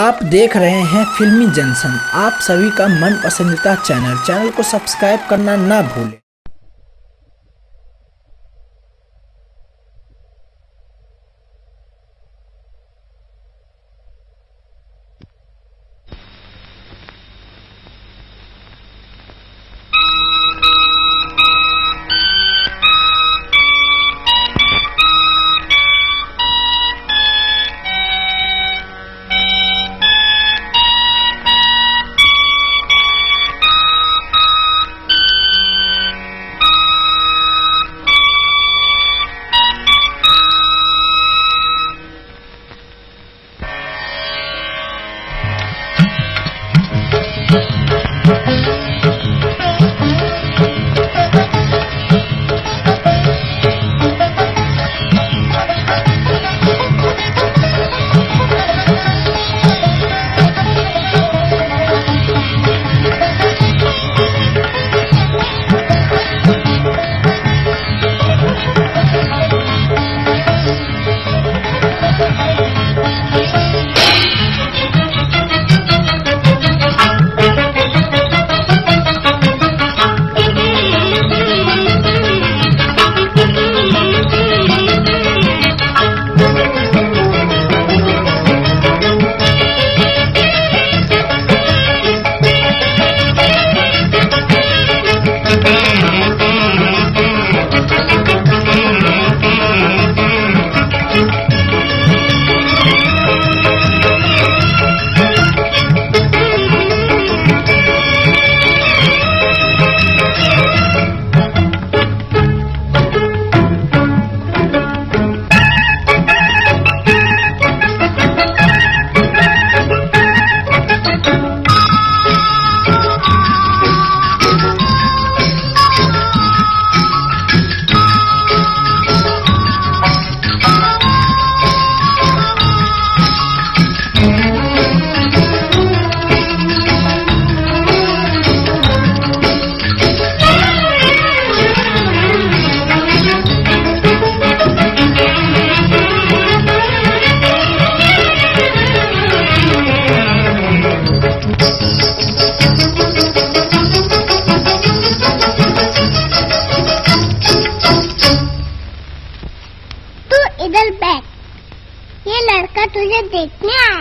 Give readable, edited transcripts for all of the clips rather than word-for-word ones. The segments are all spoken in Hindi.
आप देख रहे हैं फिल्मी जंक्शन, आप सभी का मन पसंदीदा चैनल को सब्सक्राइब करना ना भूलें। इधर बैठ, ये लड़का तुझे देखने आया।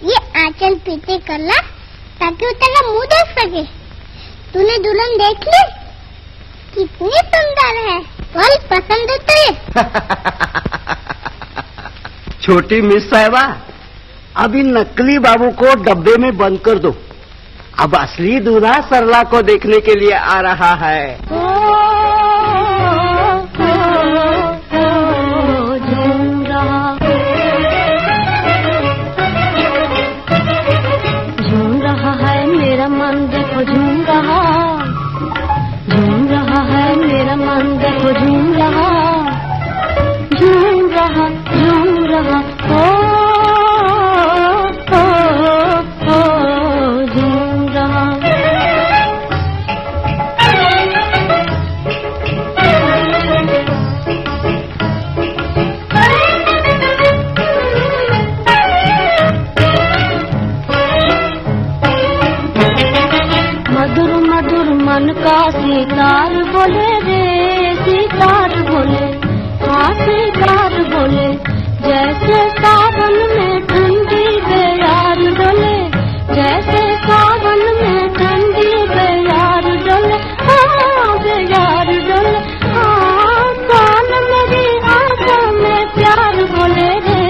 ये आंचल पीछे कर ला ताकि वो तेरा मुंह देख सके। तूने दुल्हन देख ली? कितनी सुंदर है, बोल पसंद है तुझे? छोटी मिस साहिबा, अभी नकली बाबू को डब्बे में बंद कर दो। अब असली दूल्हा सरला को देखने के लिए आ रहा है। मेरा मन देखो झूम रहा है, मेरा मन देखो झूम रहा, ओ, झूम रहा। मधुर मधुर मन का सितार बोले रे, सितार बोले, हाँ सितार बोले। जैसे सावन में ठंडी बेयार डोले, जैसे सावन में ठंडी बेयार डोले, हाँ बेयार डोले। हाँ कान मेरी आंखों में प्यार बोले रे,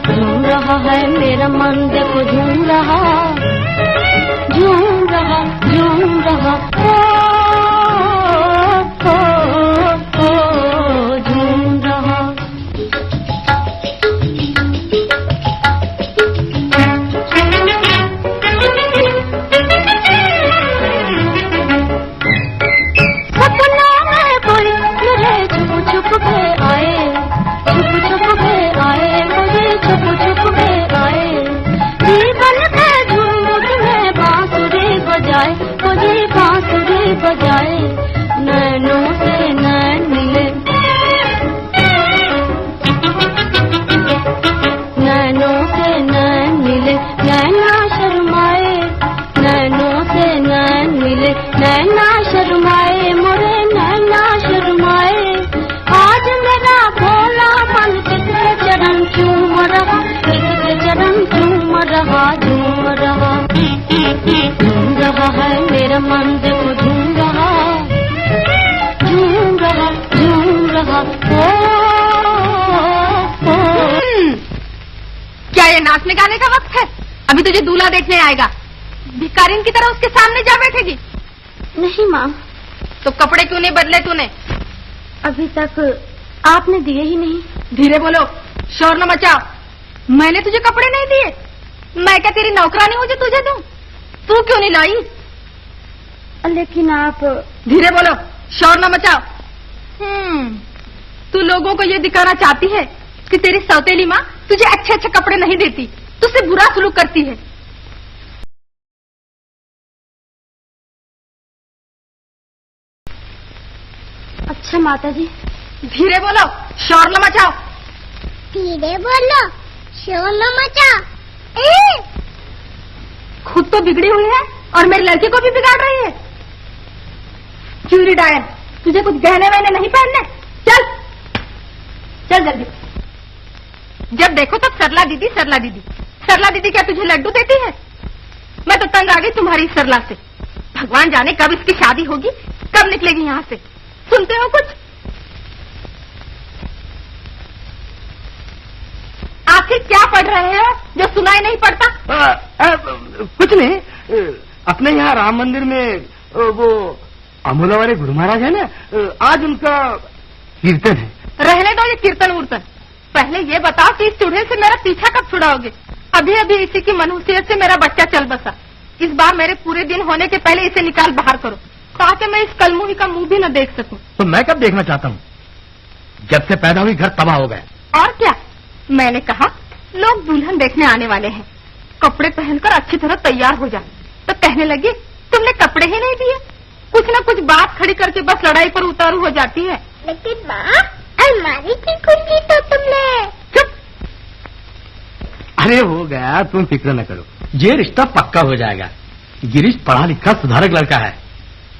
झूम रहा है मेरा मन देखो झूम रहा, झूम रहा, झूम रहा, झूम रहा। नैना शर्माए मोरे नैना शर्माए। आज मेरा भोला मन किसके चरण चूम रहा, किसके चरण चूम रहा, झूम रहा। झूम रहा है मेरा मन देखो झूम रहा, झूम रहा, झूम रहा। क्या ये नाचने गाने का वक्त है? अभी तुझे दूल्हा देखने आएगा, भिखारिन की तरह उसके सामने जा बैठेगी। नहीं माँ। तो कपड़े क्यों नहीं बदले तूने? अभी तक आपने दिए ही नहीं। धीरे बोलो, शोर न मचाओ। मैंने तुझे कपड़े नहीं दिए? मैं क्या तेरी नौकरानी हूँ जो तुझे दूं? तू क्यों नहीं लाई? लेकिन आप। धीरे बोलो, शोर न मचाओ। तू लोगों को ये दिखाना चाहती है कि तेरी सौतेली माँ तुझे अच्छे अच्छे कपड़े नहीं देती, तुझसे बुरा सलूक करती है। अच्छा माता जी। धीरे बोलो, शोर न मचाओ। धीरे बोलो, शोर न मचाओ। खुद तो बिगड़ी हुई है और मेरे लड़के को भी बिगाड़ रही है। चूरी डायन, तुझे कुछ गहने वहने नहीं पहनने? चल चल जल्दी। जब देखो तब सरला दीदी सरला दीदी। सरला दीदी क्या तुझे लड्डू देती है? मैं तो तंग आ गई तुम्हारी सरला से। भगवान जाने कब इसकी शादी होगी, कब निकलेगी यहाँ से। सुनते हो कुछ? आखिर क्या पढ़ रहे हो जो सुनाई नहीं पड़ता? कुछ नहीं, अपने यहाँ राम मंदिर में वो अमूला वाले गुरु महाराज है ना, आज उनका कीर्तन है। रहने दो ये कीर्तन उर्तन। पहले ये बताओ कि इस चूल्हे से मेरा पीछा कब छुड़ाओगे? अभी अभी इसी की मनहूसियत से मेरा बच्चा चल बसा। इस बार मेरे पूरे दिन होने के पहले इसे निकाल बाहर करो, ताकि मैं इस कलमुही का मुंह भी न देख सकूं। तो मैं कब देखना चाहता हूँ? जब से पैदा हुई घर तबाह हो गया। और क्या? मैंने कहा लोग दुल्हन देखने आने वाले हैं, कपड़े पहनकर अच्छी तरह तैयार हो जाए, तो कहने लगी तुमने कपड़े ही नहीं दिए। कुछ न कुछ बात खड़ी करके बस लड़ाई पर उतारू हो जाती है। लेकिन माँ, अलमारी की कुंजी तो तुमने। चुप। अरे हो गया, तुम फिक्र न करो, ये रिश्ता पक्का हो जाएगा। गिरीश पढ़ा लिखा सुधारक लड़का है,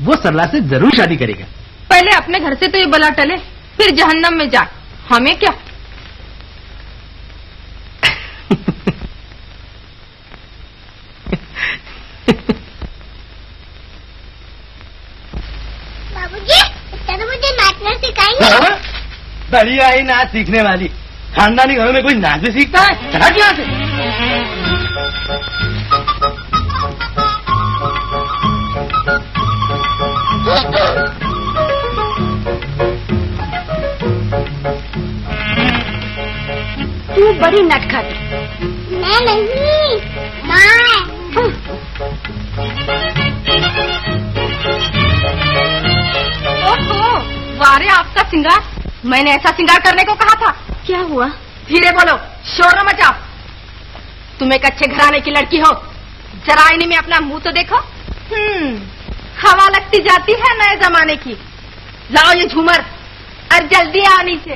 वो सरला से जरूर शादी करेगा। पहले अपने घर से तो ये बला टले, फिर जहन्नम में जाए। हमें क्या? बाबूजी, चलो मुझे नाचना सिखाएंगे। बढ़िया ही नाच सीखने वाली। खानदानी घरों में कोई नाच भी सीखता है? चला यहाँ से। तू बड़ी नटखट। मैं नहीं, माँ। ओहो, वारे आपका सिंगार। मैंने ऐसा सिंगार करने को कहा था। क्या हुआ? धीरे बोलो, शोर न मचाओ। तुम एक अच्छे घराने की लड़की हो, जरा आईने में अपना मुंह तो देखो। हवा लगती जाती है नए जमाने की। लाओ ये झूमर और जल्दी आओ नीचे।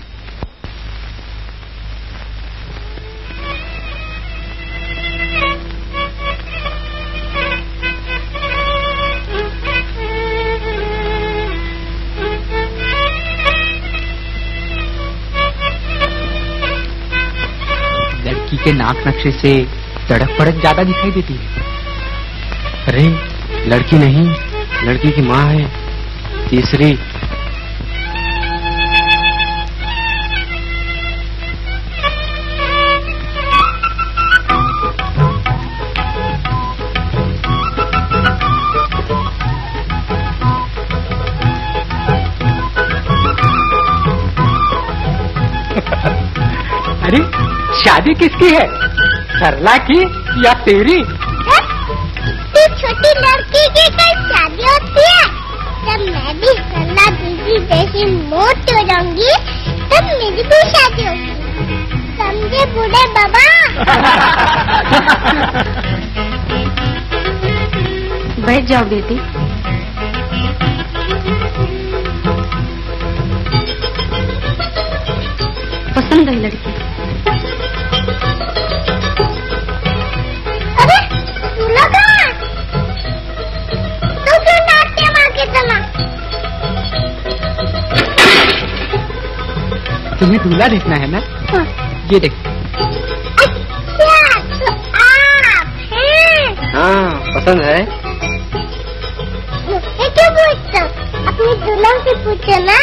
लड़की के नाक नक्शे से तड़क फड़क ज्यादा दिखाई देती है। अरे लड़की नहीं, लड़की की माँ है, तीसरी। अरे शादी किसकी है, सरला की या तेरी? तू छोटी लड़की की कल शादी होती है? जब मैं भी सरला दीदी जैसी मोटी हो जाऊंगी तब मेरी भी शादी होगी, समझे बूढ़े बाबा? बैठ जाओ बेटी। पसंद है लड़की? अरे दूल्हा कहाँ है? तू क्यों नाचते तुम्हें दूल्हा देखना है ना? हाँ। ये देख। अच्छा तो आप हैं? हाँ, पसंद है? ये क्यों पूछते हो? अपनी दुल्हन से पूछो ना।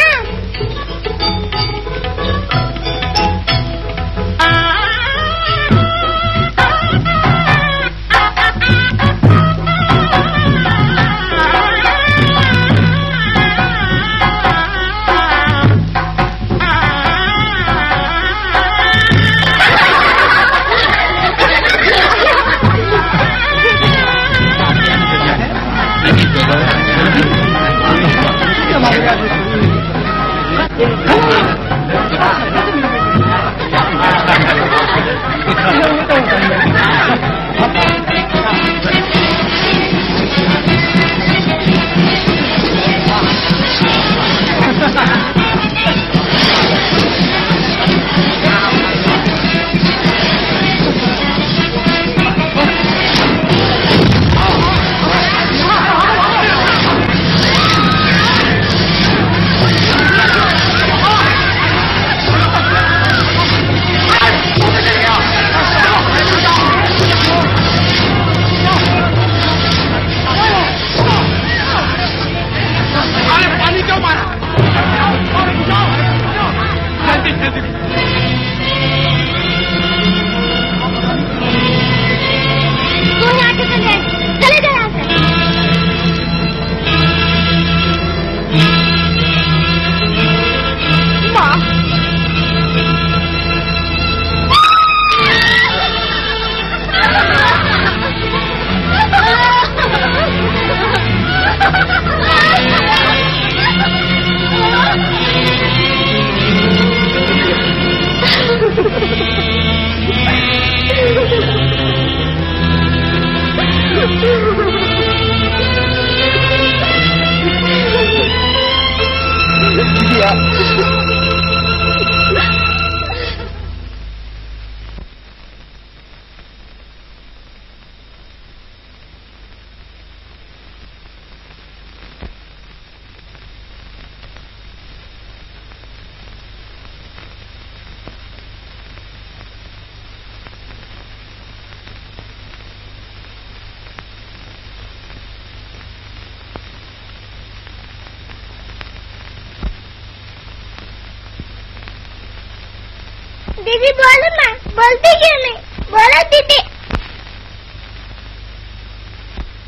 दीदी बोलो ना, बोलती क्यों नहीं? बोलो दीदी।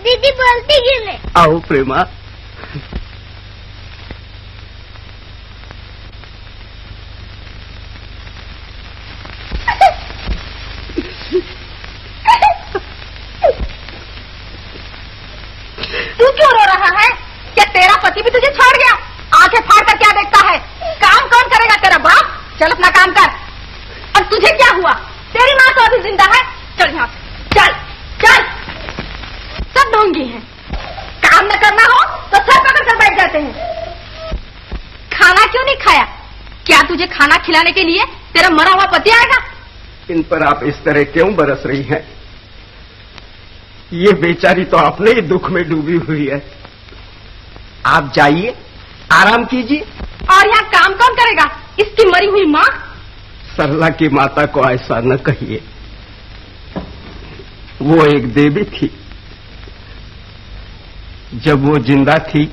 दीदी बोलती क्यों नहीं? आओ प्रेमा। तू क्यों रो रहा है? क्या तेरा पति भी तुझे छोड़ गया? आंखें फाड़ कर क्या देखता है? काम कौन करेगा तेरा बाप? चल अपना काम कर। और तुझे क्या हुआ? तेरी माँ तो अभी जिंदा है। चल यहाँ, चल चल। सब ढोंगी हैं। काम न करना हो तो सर पकड़ कर बैठ जाते हैं। खाना क्यों नहीं खाया? क्या तुझे खाना खिलाने के लिए तेरा मरा हुआ पति आएगा? इन पर आप इस तरह क्यों बरस रही हैं? ये बेचारी तो अपने ही दुख में डूबी हुई है। आप जाइए, आराम कीजिए। और यहाँ काम कौन करेगा? इसकी मरी हुई माँ। सरला की माता को ऐसा न कहिए, वो एक देवी थी। जब वो जिंदा थी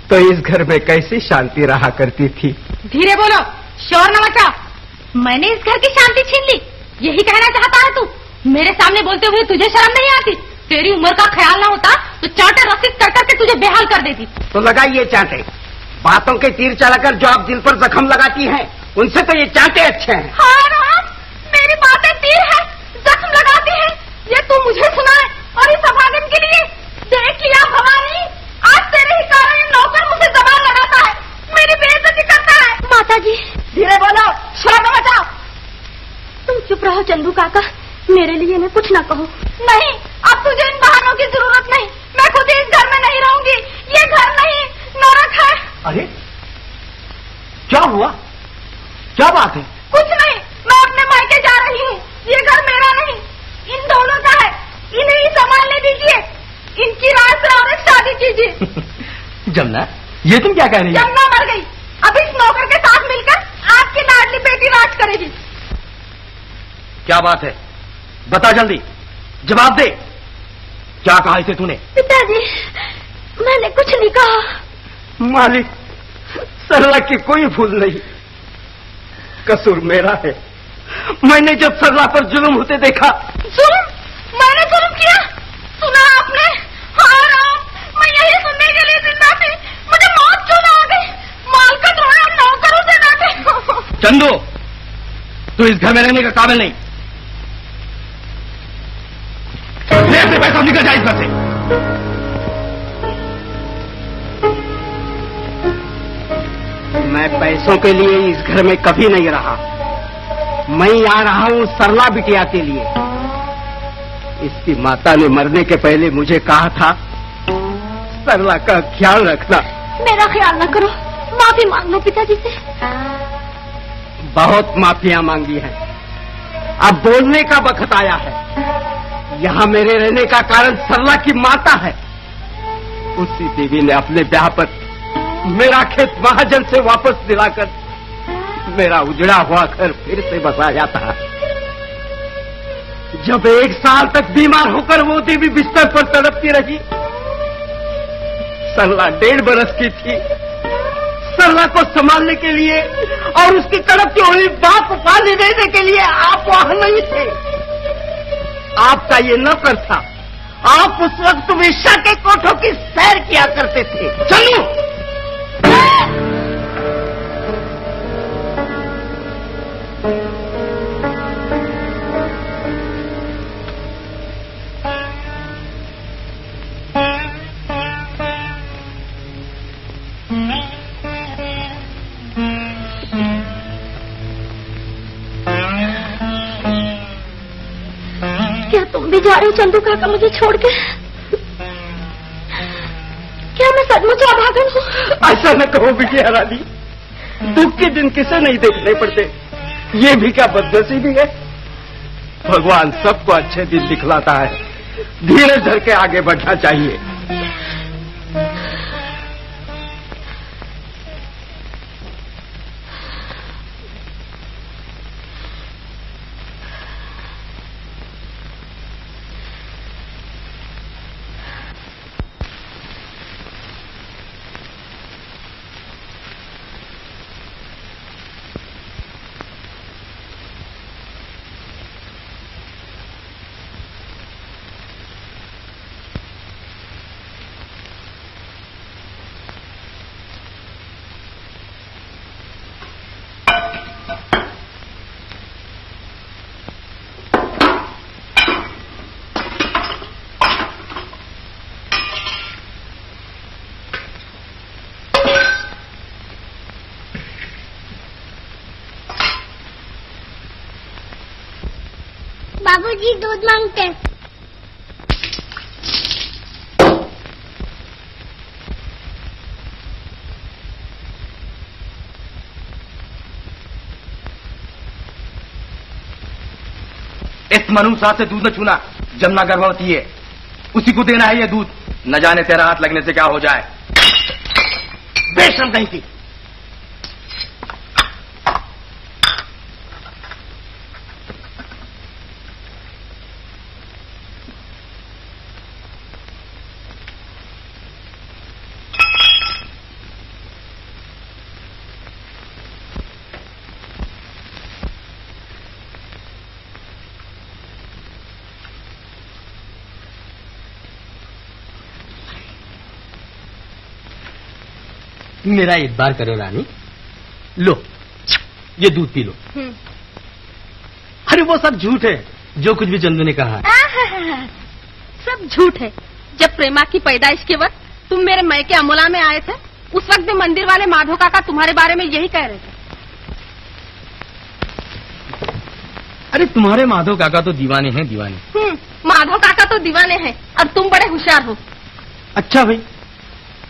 तो इस घर में कैसी शांति रहा करती थी। धीरे बोलो, शोर न मचा। मैंने इस घर की शांति छीन ली, यही कहना चाहता है तू? मेरे सामने बोलते हुए तुझे शर्म नहीं आती? तेरी उम्र का ख्याल ना होता तो चांटे रस्सी कर करके तुझे बेहाल कर देती। तो लगाइए चांटे। बातों के तीर चलाकर जो आप दिल पर जख्म लगाती हैं, उनसे तो ये चांटे अच्छे हैं। हाँ राम, मेरी बातें तीर है, जख्म लगाती है, ये तू मुझे सुनाए। और इस अभागन के लिए देख लिया भवानी, आज तेरे ही कारण ये नौकर मुझे जबान लगाता है, मेरी बेइज्जती करता है। माता जी। धीरे बोलो, शोर न मचाओ। तुम चुप रहो चंदू काका, मेरे लिए मैं कुछ ना कहो। नहीं, अब तुझे इन बहानों की जरूरत नहीं। मैं खुद ही इस घर में नहीं रहूंगी। ये घर नहीं, नरक है। अरे क्या हुआ? क्या बात है? कुछ नहीं, मैं अपने मायके जा रही हूँ। ये घर मेरा नहीं, इन दोनों का है। इन्हें ही संभालने दीजिए। इनकी राय से और शादी कीजिए। जमुना, ये तुम क्या कह रही हो? जमुना मर गई, अब इस नौकर के साथ मिलकर आपकी लाडली बेटी की राज करेगी। क्या बात है, बता जल्दी, जवाब दे। क्या कहा इसे तूने? पिताजी, मैंने कुछ नहीं कहा। मालिक, सरला की कोई भूल नहीं, कसूर मेरा है। मैंने जब सरला पर जुल्म होते देखा। जुल्म? मैंने जुल्म किया? सुना आपने? हाँ राम, मैं यही सुनने के लिए जिंदा थी। मुझे मौत क्यों ना आ गई? मालकन रोया, नौकरों से डांटे। चंदू, तू इस घर में रहने का काबिल नहीं। ले से पैसा निकल जाए इस घर से। मैं पैसों के लिए इस घर में कभी नहीं रहा। मैं आ रहा हूं सरला बिटिया के लिए। इसकी माता ने मरने के पहले मुझे कहा था, सरला का ख्याल रखना। मेरा ख्याल न करो, माफी मांग लो पिताजी से। बहुत माफियां मांगी हैं, अब बोलने का वक्त आया है। यहाँ मेरे रहने का कारण सरला की माता है। उसी देवी ने अपने ब्याह पर मेरा खेत महाजन से वापस दिलाकर मेरा उजड़ा हुआ घर फिर से बसाया था। जब 1 साल तक बीमार होकर वो देवी बिस्तर पर तड़पती रही, सरला 1.5 बरस की थी। सरला को संभालने के लिए और उसकी तड़पती हुई बाप को पानी देने के लिए आप वहां नहीं थे। आपका ये नौकर था। आप उस वक्त वेश्या के कोठों की सैर किया करते थे। चलो। क्या तुम भी जा रहे हो चंदू काका मुझे छोड़ के? क्या मैं सचमुच अभागन हूँ? ऐसा न कहो बिटिया रानी, दुख के दिन किसे नहीं देखने पड़ते। ये भी क्या बदनसीबी है? भगवान सबको अच्छे दिन दिखलाता है। धीरज धर के आगे बढ़ना चाहिए। बाबूजी दूध मांगते हैं। इस मनुष्य से दूध न छूना। जमुना गर्भवती है, उसी को देना है ये दूध। न जाने तेरा हाथ लगने से क्या हो जाए। बेशर्म कहीं की। मेरा इतबार करो रानी, लो ये दूध पी लो। अरे वो सब झूठ है जो कुछ भी चंदू ने कहा। सब झूठ है। जब प्रेमा की पैदाइश के वक्त तुम मेरे मैके अमोला में आए थे, उस वक्त भी मंदिर वाले माधव काका तुम्हारे बारे में यही कह रहे थे। अरे तुम्हारे माधव काका तो दीवाने हैं, दीवाने। माधव काका तो दीवाने हैं और तुम बड़े होशियार हो। अच्छा भाई,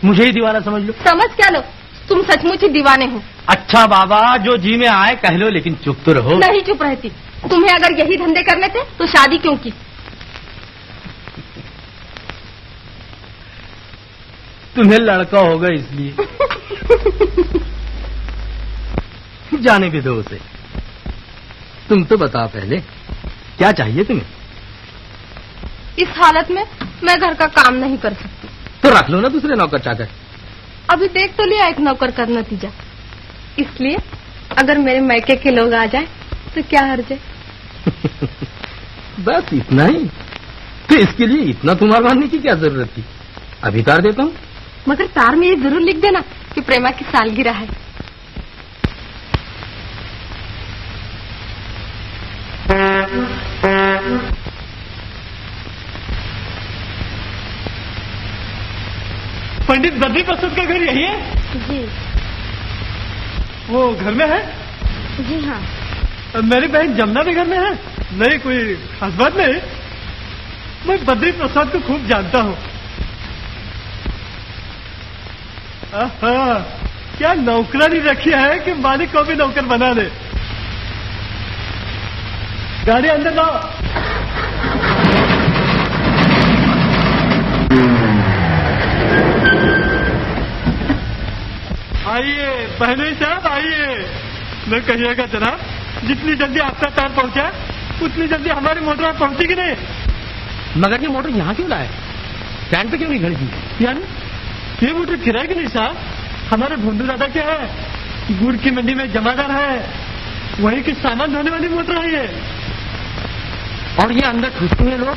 मुझे ही दीवाना समझ लो। समझ क्या लो, तुम सचमुच ही दीवाने हो। अच्छा बाबा, जो जी में आए कह लो, लेकिन चुप तो रहो। नहीं चुप रहती। तुम्हें अगर यही धंधे करने थे तो शादी क्यों की? तुम्हें लड़का होगा इसलिए। जाने भी दो उसे। तुम तो बताओ पहले, क्या चाहिए तुम्हें? इस हालत में मैं घर का काम नहीं कर सकती। तो रख लो ना दूसरे नौकर चाकर। अभी देख तो लिया एक नौकर का नतीजा, इसलिए अगर मेरे मायके के लोग आ जाए तो क्या हर्ज है। बस इतना ही? तो इसके लिए इतना तुम्हार मानने की क्या जरूरत थी? अभी तार देता हूँ। मगर तार में ये जरूर लिख देना कि प्रेमा की सालगिरह है। पंडित बद्री प्रसाद का घर यही है? जी वो घर में है? जी हाँ। मेरी बहन जमुना भी घर में है? नहीं, कोई खास बात नहीं। मैं बद्री प्रसाद को खूब जानता हूँ। क्या नौकरानी रखी है कि मालिक को भी नौकर बना दे। गाड़ी अंदर लाओ। आइए बहनोई साहब, आइए। मैं कहिएगा जनाब, जितनी जल्दी आपका तार पहुंचा उतनी जल्दी हमारी मोटर पहुंचेगी नहीं। मगर ये मोटर यहाँ क्यों लाए? स्टैंड पे क्यों नहीं खड़ी थी? यानी ये मोटर किराए की नहीं साहब, हमारे भोंदू दादा क्या है, गुड़ की मंडी में जमादार है, वही की सामान ढोने वाली मोटर है ये। और ये अंदर ठूसते हुए लोग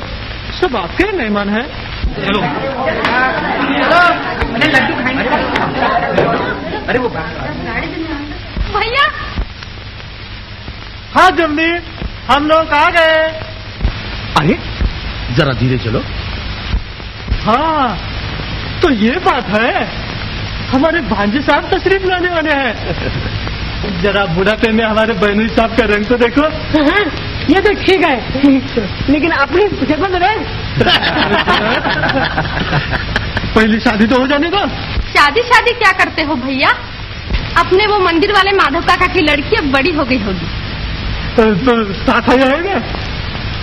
सब आपके मेहमान है। चलो लड्डू खाएंगे। अरे वो भैया। हाँ जमनी, हम लोग आ गए। अरे जरा धीरे चलो। हाँ तो ये बात है, हमारे भांजे साहब तशरीफ लाने वाले हैं। जरा बुढ़ापे में हमारे बहनोई साहब का रंग तो देखो। ये तो ठीक है, लेकिन अपनी जगह रहे। पहली शादी तो हो जाने दो। शादी शादी क्या करते हो भैया? अपने वो मंदिर वाले माधव काका की लड़की अब बड़ी हो गई होगी। तो साथ आ जाएंगे,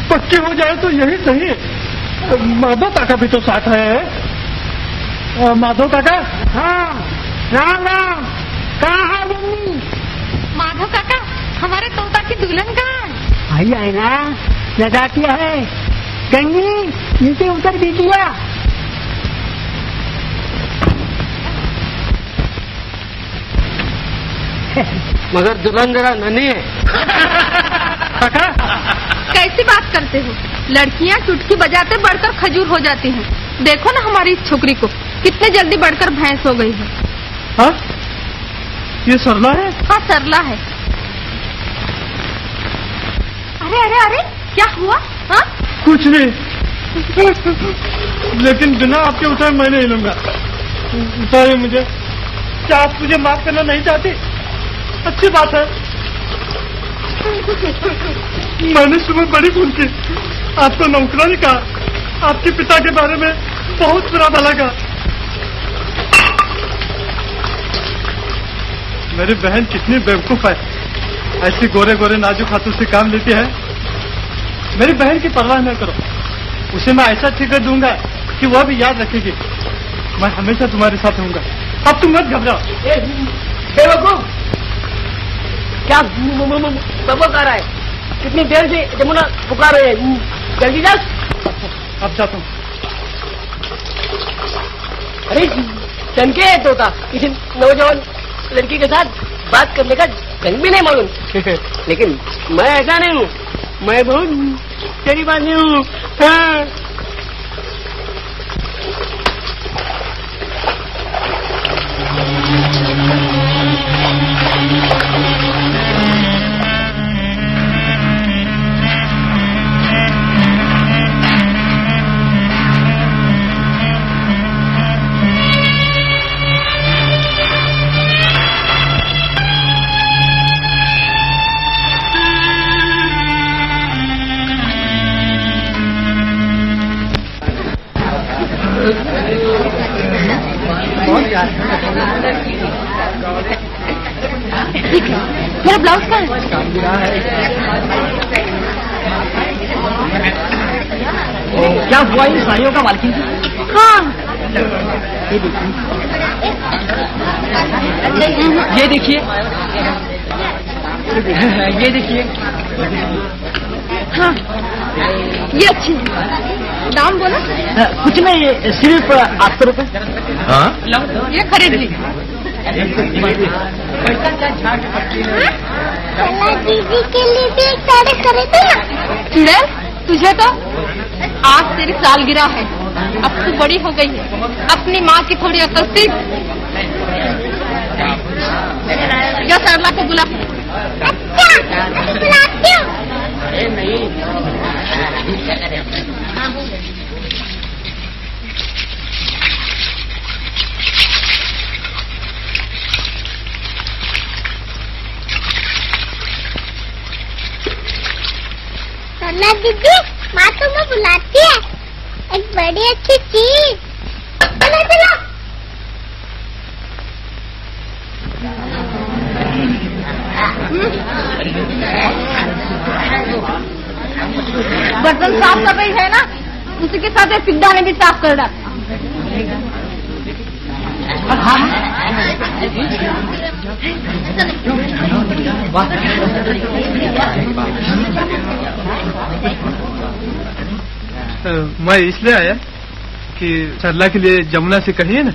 पक्के हो जाए तो यही सही। माधव काका भी तो साथ है। माधव काका। हाँ, राम राम। कहाँ है मम्मी? माधव काका, हमारे तोता की दुल्हन कहाँ है? आई है ना, लगातिया है। गंगी नीचे उतर दीजिए। मगर दुल्हन जरा नन्ही है। काका कैसी बात करते हो? लड़कियां चुटकी बजाते बढ़कर खजूर हो जाती हैं। देखो ना हमारी इस छोकरी को, कितने जल्दी बढ़कर भैंस हो गई है। हाँ ये सरला है? हाँ सरला है। अरे अरे अरे क्या हुआ? हाँ कुछ नहीं, लेकिन बिना आपके उठाए मैं नहीं लूंगा। उठाइए मुझे। क्या आप मुझे माफ करना नहीं चाहती? अच्छी बात है। मैंने सुबह बड़ी भूल की, आपको नौकरानी कहा, आपके पिता के बारे में बहुत बुरा भला कहा। मेरी बहन कितनी बेवकूफ है, ऐसी गोरे गोरे नाजुक हाथों से काम लेती है। मेरी बहन की परवाह न करो, उसे मैं ऐसा ठेका दूंगा कि वह भी याद रखेगी। मैं हमेशा तुम्हारे साथ रहूंगा। अब तुम मत घबराओ। बेवकूफ, क्या बबक आ रहा है? कितनी देर से जमुना पुकार रहे हैं, जल्दी जा। अब जाता हूँ। अरे चमके है तोता, किसी नौजवान लड़की के साथ बात करने का ढंग भी नहीं मालूम। लेकिन मैं ऐसा नहीं हूँ, मैं बहुत तेरी बात नहीं हूँ। हाँ। ठीक है, मेरा ब्लाउज कहाँ है? क्या हुआ इन साड़ियों का मालकिन? हाँ ये देखिए, ये देखिए, हाँ, ये अच्छी है। दाम बोलो। कुछ नहीं, सिर्फ 800 रुपए। हाँ ये खरीद ली। सरला दीदी के लिए भी एक साड़ी खरीदे ना। चुड़ैल, तुझे तो आज तेरी सालगिरह है, अब तू बड़ी हो गई है, अपनी माँ की थोड़ी अकल सीख। या सरला को बुला। अच्छा, मैं बुलाती हूँ। सरला दीदी, माँ तुम्हें बुलाती है, एक बड़ी अच्छी चीज। चलो चलो। बर्तन साफ कर रही है ना, उसी के साथ सिद्धा ने भी साफ कर डाला। मैं इसलिए आया कि सरला के लिए जमुना से कहिए ना,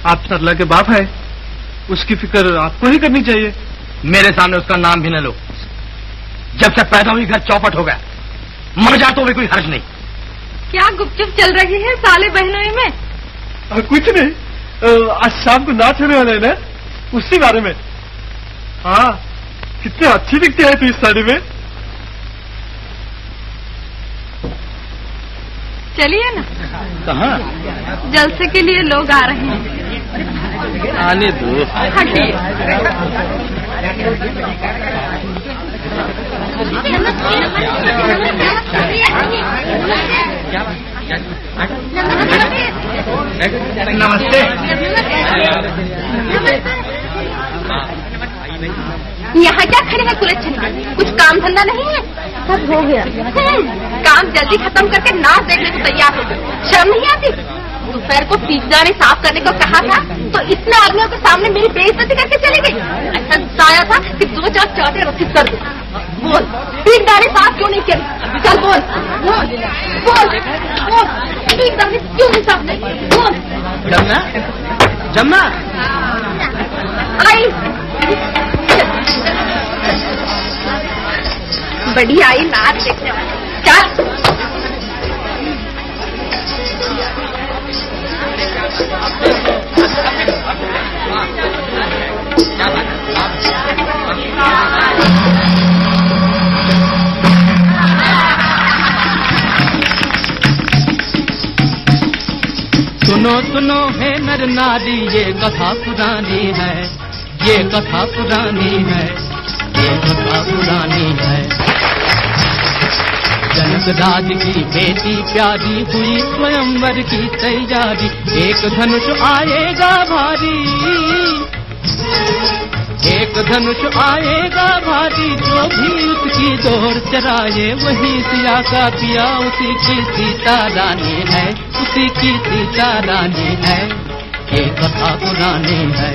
आप सरला के बाप है, उसकी फिक्र आपको ही करनी चाहिए। मेरे सामने उसका नाम भी न लो। जब से पैदा हुई घर चौपट हो गया, मर जा तो भी कोई हर्ज नहीं। क्या गुपचुप चल रही है साले बहनोई में? कुछ नहीं, आज शाम को नाच होने वाले है ना, उसी बारे में। हाँ, कितनी अच्छी दिखती है तू इस साड़ी में। चलिए ना। कहाँ? जलसे के लिए लोग आ रहे हैं। आने दो। हटिए। नमस्ते। यहाँ क्या खड़े हैं सुलक्षण? कुछ काम धंधा नहीं है? सब हो गया। काम जल्दी खत्म करके नाच देखने को तैयार हो गए। शर्म नहीं आती? दोपहर को पिज्जा ने साफ करने को कहा था तो इतने आदमियों के सामने मेरी बेइज्जती करके चली गई। ऐसा साया था कि 2-4 चाटे रसीद कर दो। बोल, पिज्जा ने साफ क्यों नहीं किया? चल बोल बोल बोल बोल, पिज्जा ने क्यों नहीं साफ नहीं? बोल। जमुना, जमुना आई बड़ी आई नाच देखने वाली। चल सुनो सुनो है नर नारी, ये कथा पुरानी है, ये कथा पुरानी है, ये कथा पुरानी है। जनक राज की बेटी प्यारी हुई स्वयंवर की तैयारी, एक धनुष आएगा भारी, एक धनुष आएगा भारी, जो भी उसकी डोर चराए वही सिया का पिया, उसी की सीता रानी है, उसी की सीता रानी है, ये कथा पुरानी है।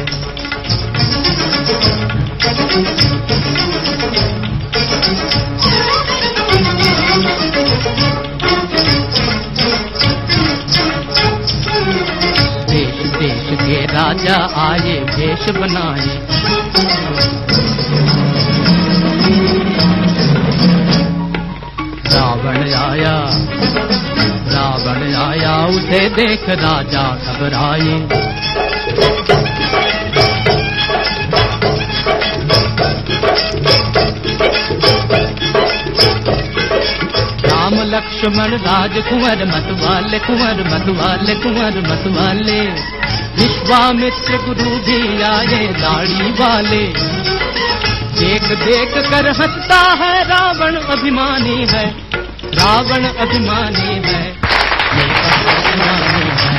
देश देश के राजा आए भेष बनाए, रावण आया उसे देख राजा घबराए। राम लक्ष्मण राजकुंवर मतवाले, कुंवर मतवाले, कुंवर मतवाले, विश्वामित्र गुरु भी आए दाढ़ी वाले। देख देख कर हंसता है रावण अभिमानी है, रावण अभिमानी है, ये अभिमानी है।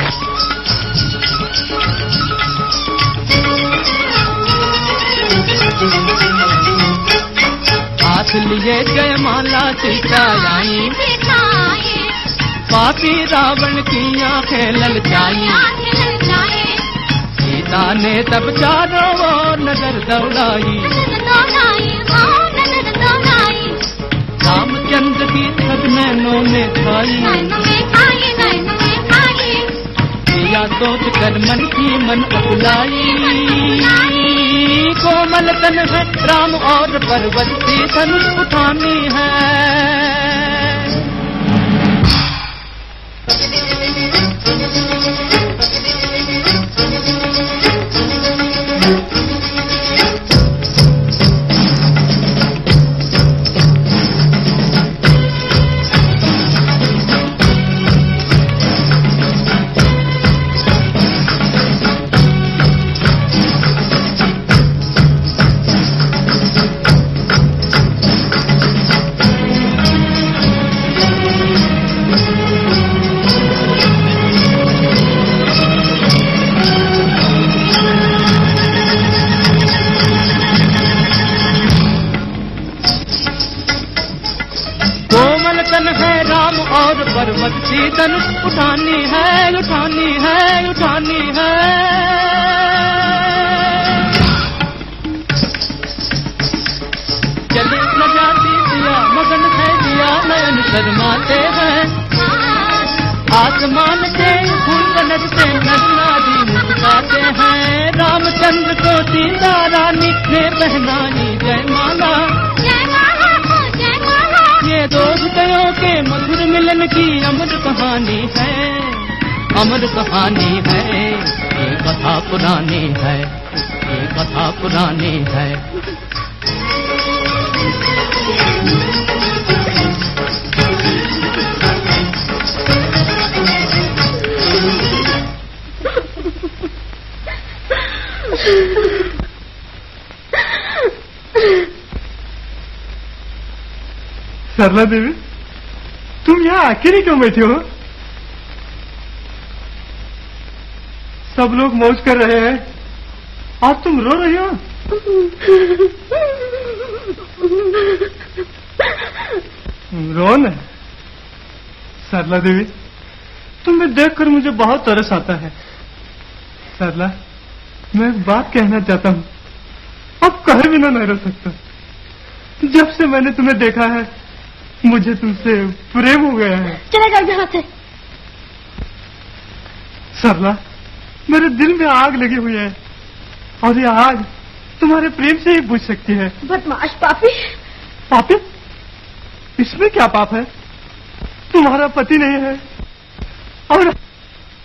हाथ लिए जयमाला सीता आई, पापी रावण की आंखें ललचाई। सीता ने तब चारों ओर नजर दौड़ाई, की छत नैनों में खाई, या सोच कर मन की मन अपलाई। कोमल तन है राम और पर्वत से धनुष उठानी है। पर्वत की धनुष उठानी है, उठानी है, उठानी है। चले न जाती दिया मगन है दिया नयन शर्माते हैं। आसमान से फूल बनते नर नारी मुस्कुराते हैं। रामचंद्र को सीता रानी ने पहनाई जयमाला। ये दो हृदयों के मधुर मिलन की अमर कहानी है, अमर कहानी है। ये कथा पुरानी है, ये कथा पुरानी है। सरला देवी, तुम यहाँ अकेली क्यों बैठी हो? सब लोग मौज कर रहे हैं और तुम रो रही हो। रो न सरला देवी, तुम्हें देखकर मुझे बहुत तरस आता है। सरला, मैं एक बात कहना चाहता हूँ, अब कहे बिना नहीं रह सकता। जब से मैंने तुम्हें देखा है मुझे तुमसे प्रेम हो गया है। चला जाओ यहाँ से। सरला, मेरे दिल में आग लगी हुई है और ये आग तुम्हारे प्रेम से ही बुझ सकती है। बदमाश पापी। पापी? इसमें क्या पाप है? तुम्हारा पति नहीं है और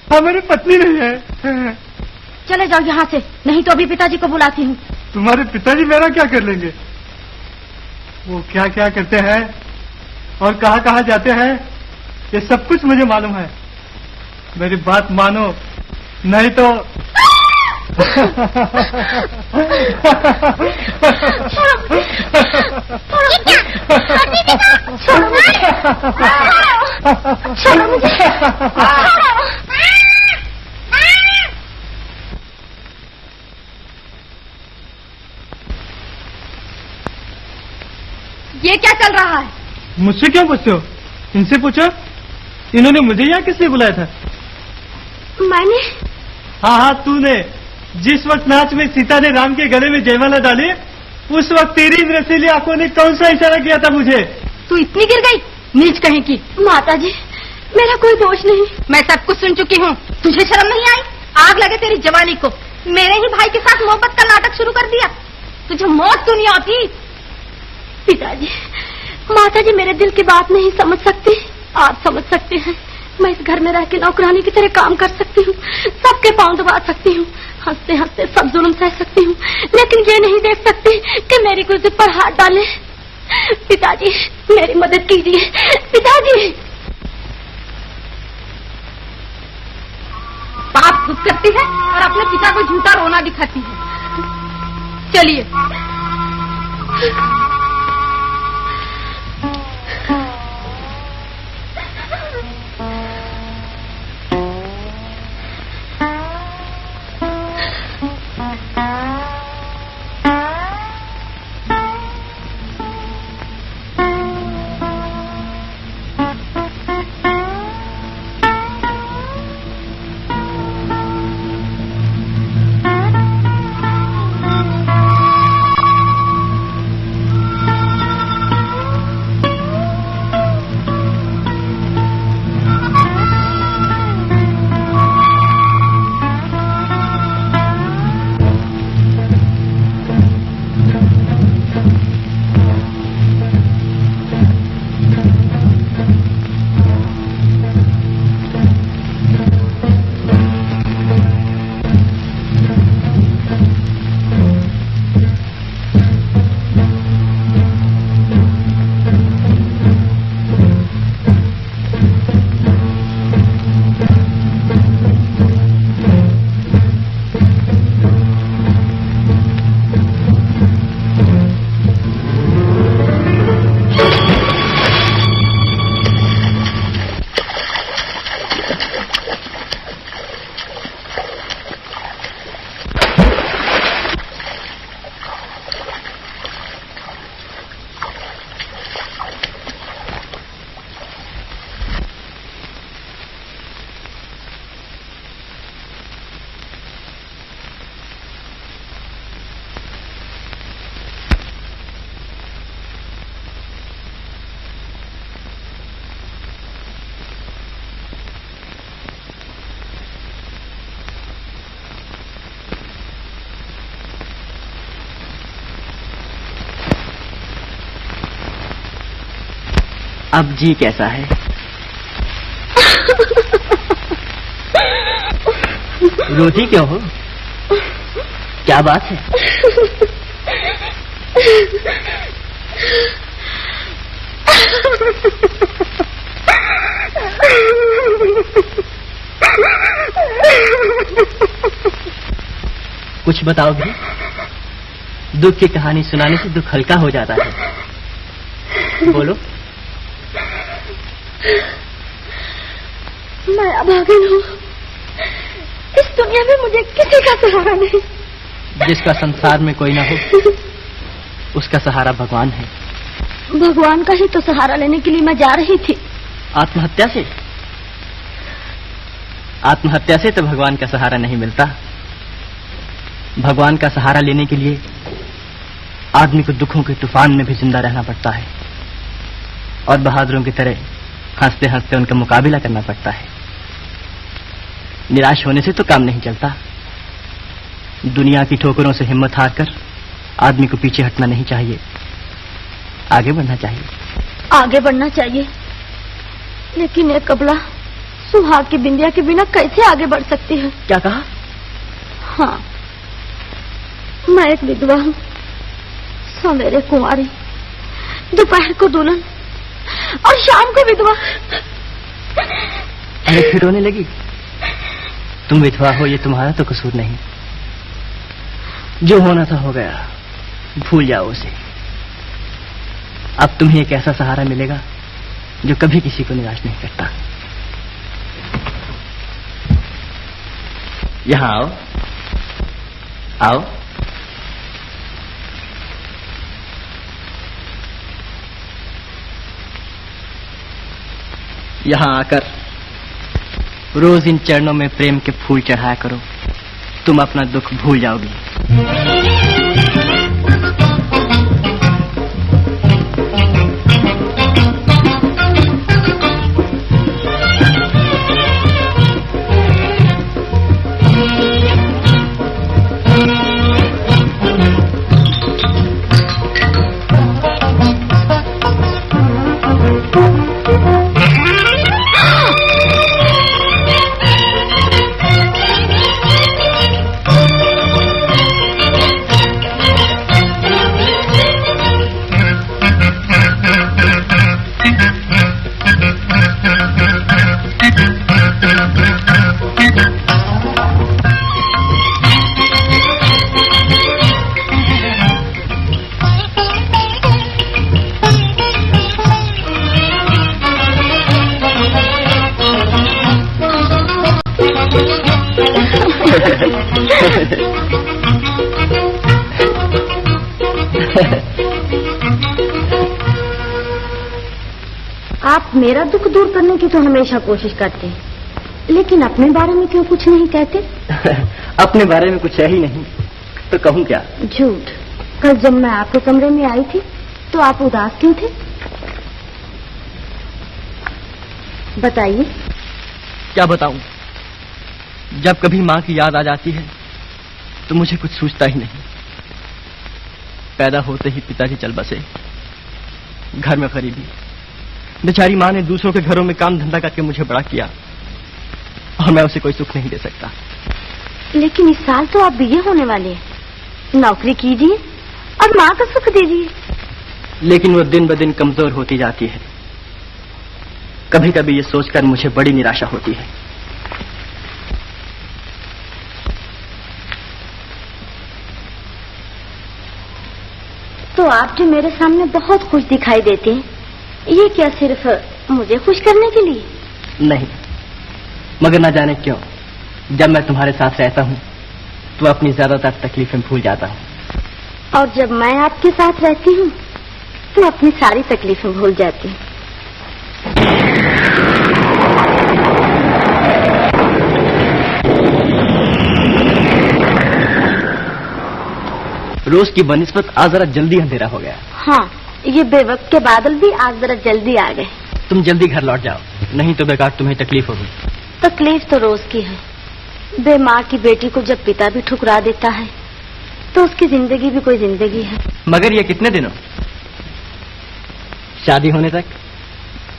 हमारी पत्नी नहीं है। चले जाओ यहाँ से, नहीं तो अभी पिताजी को बुलाती हूँ। तुम्हारे पिताजी मेरा क्या कर लेंगे? वो क्या क्या करते हैं और कहाँ कहाँ जाते हैं, ये सब कुछ मुझे मालूम है। मेरी बात मानो, नहीं तो ये क्या चल रहा है? मुझसे क्यों पूछते हो? इनसे पूछो। इन्होंने मुझे यहाँ किसने बुलाया था? मैंने? हाँ हाँ, तूने। जिस वक्त नाच में सीता ने राम के गले में जयमाला डाली, उस वक्त तेरी रसीली आंखों ने कौन सा इशारा किया था मुझे? तू इतनी गिर गई, नीच कहीं की। माता जी, मेरा कोई दोष नहीं, मैं सब कुछ सुन चुकी हूँ। तुझे शर्म नहीं आई? आग लगे तेरी जवानी को, मेरे ही भाई के साथ मोहब्बत का नाटक शुरू कर दिया। तुझे मौत क्यों नहीं आती? पिताजी, माता जी मेरे दिल की बात नहीं समझ सकती, आप समझ सकते हैं। मैं इस घर में रह के नौकरानी की तरह काम कर सकती हूँ, सबके पांव दबा सकती हूँ, हंसते हंसते सब जुल्म सह सकती हूँ, लेकिन ये नहीं देख सकती कि मेरी कुर्सी पर हाथ डाले। पिताजी, मेरी मदद कीजिए। पिताजी। बात खुद करती है और अपने पिता को झूठा रोना दिखाती है। चलिए। अब जी कैसा है? रोती क्यों हो? क्या बात है? कुछ बताओ भी। दुख की कहानी सुनाने से दुख हल्का हो जाता है। बोलो। मैं अभागन हूँ। इस दुनिया में मुझे किसी का सहारा नहीं। जिसका संसार में कोई ना हो, उसका सहारा भगवान है। भगवान का ही तो सहारा लेने के लिए मैं जा रही थी। आत्महत्या से? आत्महत्या से तो भगवान का सहारा नहीं मिलता। भगवान का सहारा लेने के लिए आदमी को दुखों के तूफान में भी जिंदा रहना पड़ता है और बहादुरों की तरह हंसते हंसते उनका मुकाबला करना पड़ता है। निराश होने से तो काम नहीं चलता। दुनिया की ठोकरों से हिम्मत हारकर आदमी को पीछे हटना नहीं चाहिए, आगे बढ़ना चाहिए। आगे बढ़ना चाहिए, लेकिन एक कबला सुहाग की बिंदिया के बिना कैसे आगे बढ़ सकती है? क्या कहा? हाँ, मैं एक विधवा हूँ, सवेरे कुंवारी, दोपहर को दुल्हन और शाम को विधवा। अरे फिर रोने लगी? तुम विधवा हो ये तुम्हारा तो कसूर नहीं। जो होना था हो गया, भूल जाओ उसे। अब तुम्हें एक ऐसा सहारा मिलेगा जो कभी किसी को निराश नहीं करता। यहाँ आओ, आओ। यहाँ आकर रोज इन चरणों में प्रेम के फूल चढ़ाया करो, तुम अपना दुख भूल जाओगी। आप मेरा दुख दूर करने की तो हमेशा कोशिश करते हैं, लेकिन अपने बारे में क्यों कुछ नहीं कहते? अपने बारे में कुछ है ही नहीं तो कहूँ क्या? झूठ। कल जब मैं आपके कमरे में आई थी तो आप उदास क्यों थे? बताइए। क्या बताऊं? जब कभी माँ की याद आ जाती है तो मुझे कुछ सूझता ही नहीं। पैदा होते ही पिताजी चल बसे, घर में गरीबी। बेचारी माँ ने दूसरों के घरों में काम धंधा करके मुझे बड़ा किया और मैं उसे कोई सुख नहीं दे सकता। लेकिन इस साल तो आप बीए होने वाले हैं, नौकरी कीजिए और माँ को सुख दीजिए। लेकिन वो दिन ब दिन कमजोर होती जाती है। कभी कभी ये सोचकर मुझे बड़ी निराशा होती है। तो आप जो मेरे सामने बहुत खुश दिखाई देते हैं, ये क्या सिर्फ मुझे खुश करने के लिए? नहीं, मगर न जाने क्यों जब मैं तुम्हारे साथ रहता हूँ तो अपनी ज्यादातर तकलीफें भूल जाता हूँ, और जब मैं आपके साथ रहती हूँ तो अपनी सारी तकलीफें भूल जाती हूँ। रोज की बनिस्बत आज जरा जल्दी अंधेरा हो गया। हाँ, ये बेवक्त के बादल भी आज जरा जल्दी आ गए। तुम जल्दी घर लौट जाओ, नहीं तो बेकार तुम्हें तकलीफ होगी। तकलीफ तो रोज की है। बेमाँ की बेटी को जब पिता भी ठुकरा देता है तो उसकी जिंदगी भी कोई जिंदगी है। मगर ये कितने दिनों? शादी होने तक?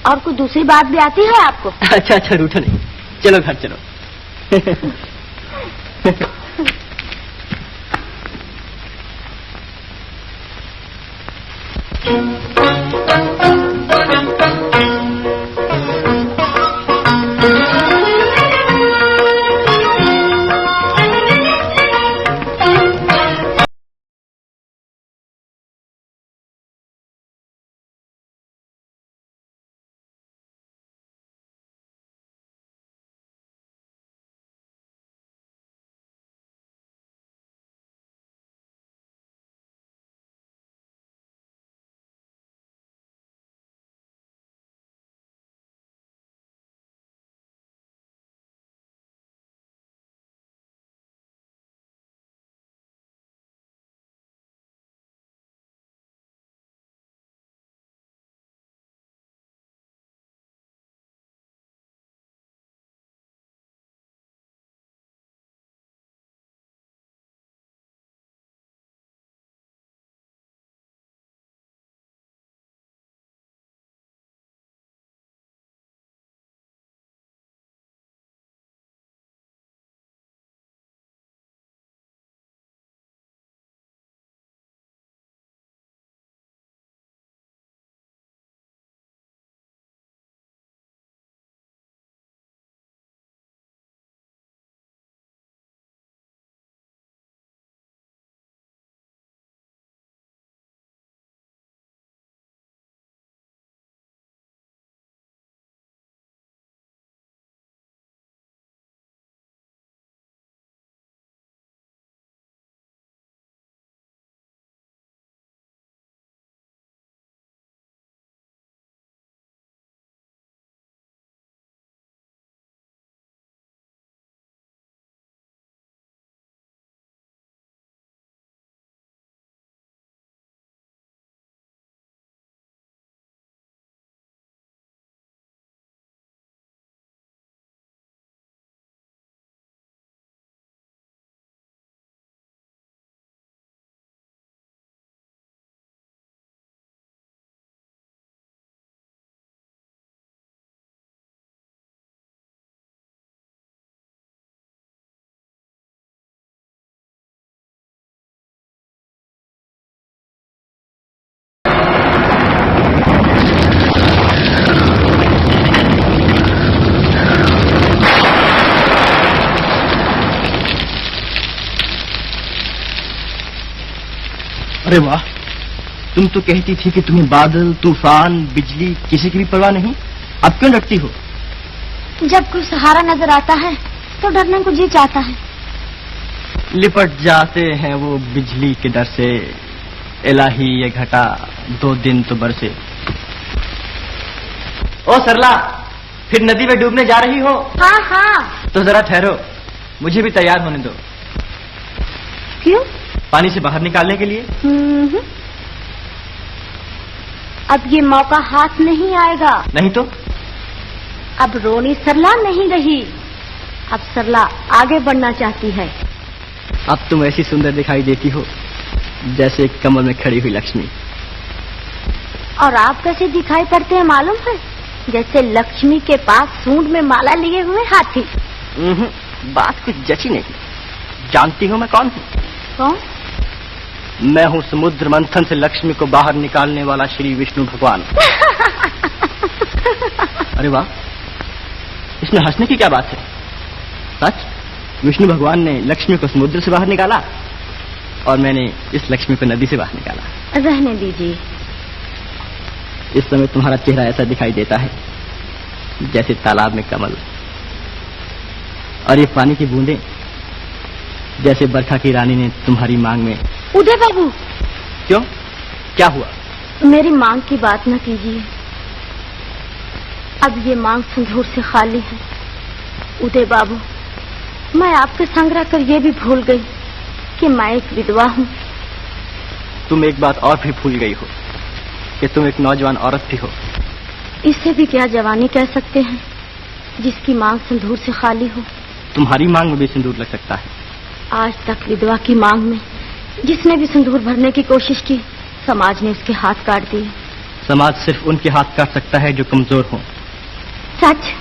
और कोई दूसरी बात भी आती है आपको? अच्छा अच्छा, रूठो नहीं, चलो घर चलो। अरे वाह, तुम तो कहती थी कि तुम्हें बादल, तूफान, बिजली किसी की भी परवाह नहीं, अब क्यों डरती हो? जब कोई सहारा नजर आता है तो डरने को जी चाहता है। लिपट जाते हैं वो बिजली के डर से, इलाही ये घटा 2 दिन तो बरसे। ओ सरला, फिर नदी में डूबने जा रही हो? हाँ हाँ। तो जरा ठहरो, मुझे भी तैयार होने दो। क्यों? पानी से बाहर निकालने के लिए। अब ये मौका हाथ नहीं आएगा। नहीं तो? अब रोनी सरला नहीं रही, अब सरला आगे बढ़ना चाहती है। अब तुम ऐसी सुंदर दिखाई देती हो जैसे एक कमल में खड़ी हुई लक्ष्मी। और आप कैसे दिखाई पड़ते हैं मालूम है? जैसे लक्ष्मी के पास सूंड में माला लिए हुए हाथी। बात कुछ जची नहीं। जानती हो मैं कौन हूँ? कौन? मैं हूँ समुद्र मंथन से लक्ष्मी को बाहर निकालने वाला श्री विष्णु भगवान। अरे वाह, इसमें हंसने की क्या बात है? सच, विष्णु भगवान ने लक्ष्मी को समुद्र से बाहर निकाला और मैंने इस लक्ष्मी को नदी से बाहर निकाला। रहने दीजिए। इस समय तुम्हारा चेहरा ऐसा दिखाई देता है जैसे तालाब में कमल, और ये पानी की बूंदें जैसे बरखा की रानी ने तुम्हारी मांग में। उदय बाबू। क्यों, क्या हुआ? मेरी मांग की बात न कीजिए, अब ये मांग सिंदूर से खाली है। उदय बाबू, मैं आपके संग रहकर ये भी भूल गई कि मैं एक विधवा हूँ। तुम एक बात और भी भूल गई हो कि तुम एक नौजवान औरत भी हो। इससे भी क्या जवानी कह सकते हैं जिसकी मांग सिंदूर से खाली हो। तुम्हारी मांग में भी सिंदूर लग सकता है। आज तक विधवा की मांग में जिसने भी सिंदूर भरने की कोशिश की, समाज ने उसके हाथ काट दिए। समाज सिर्फ उनके हाथ काट सकता है जो कमजोर हों। सच?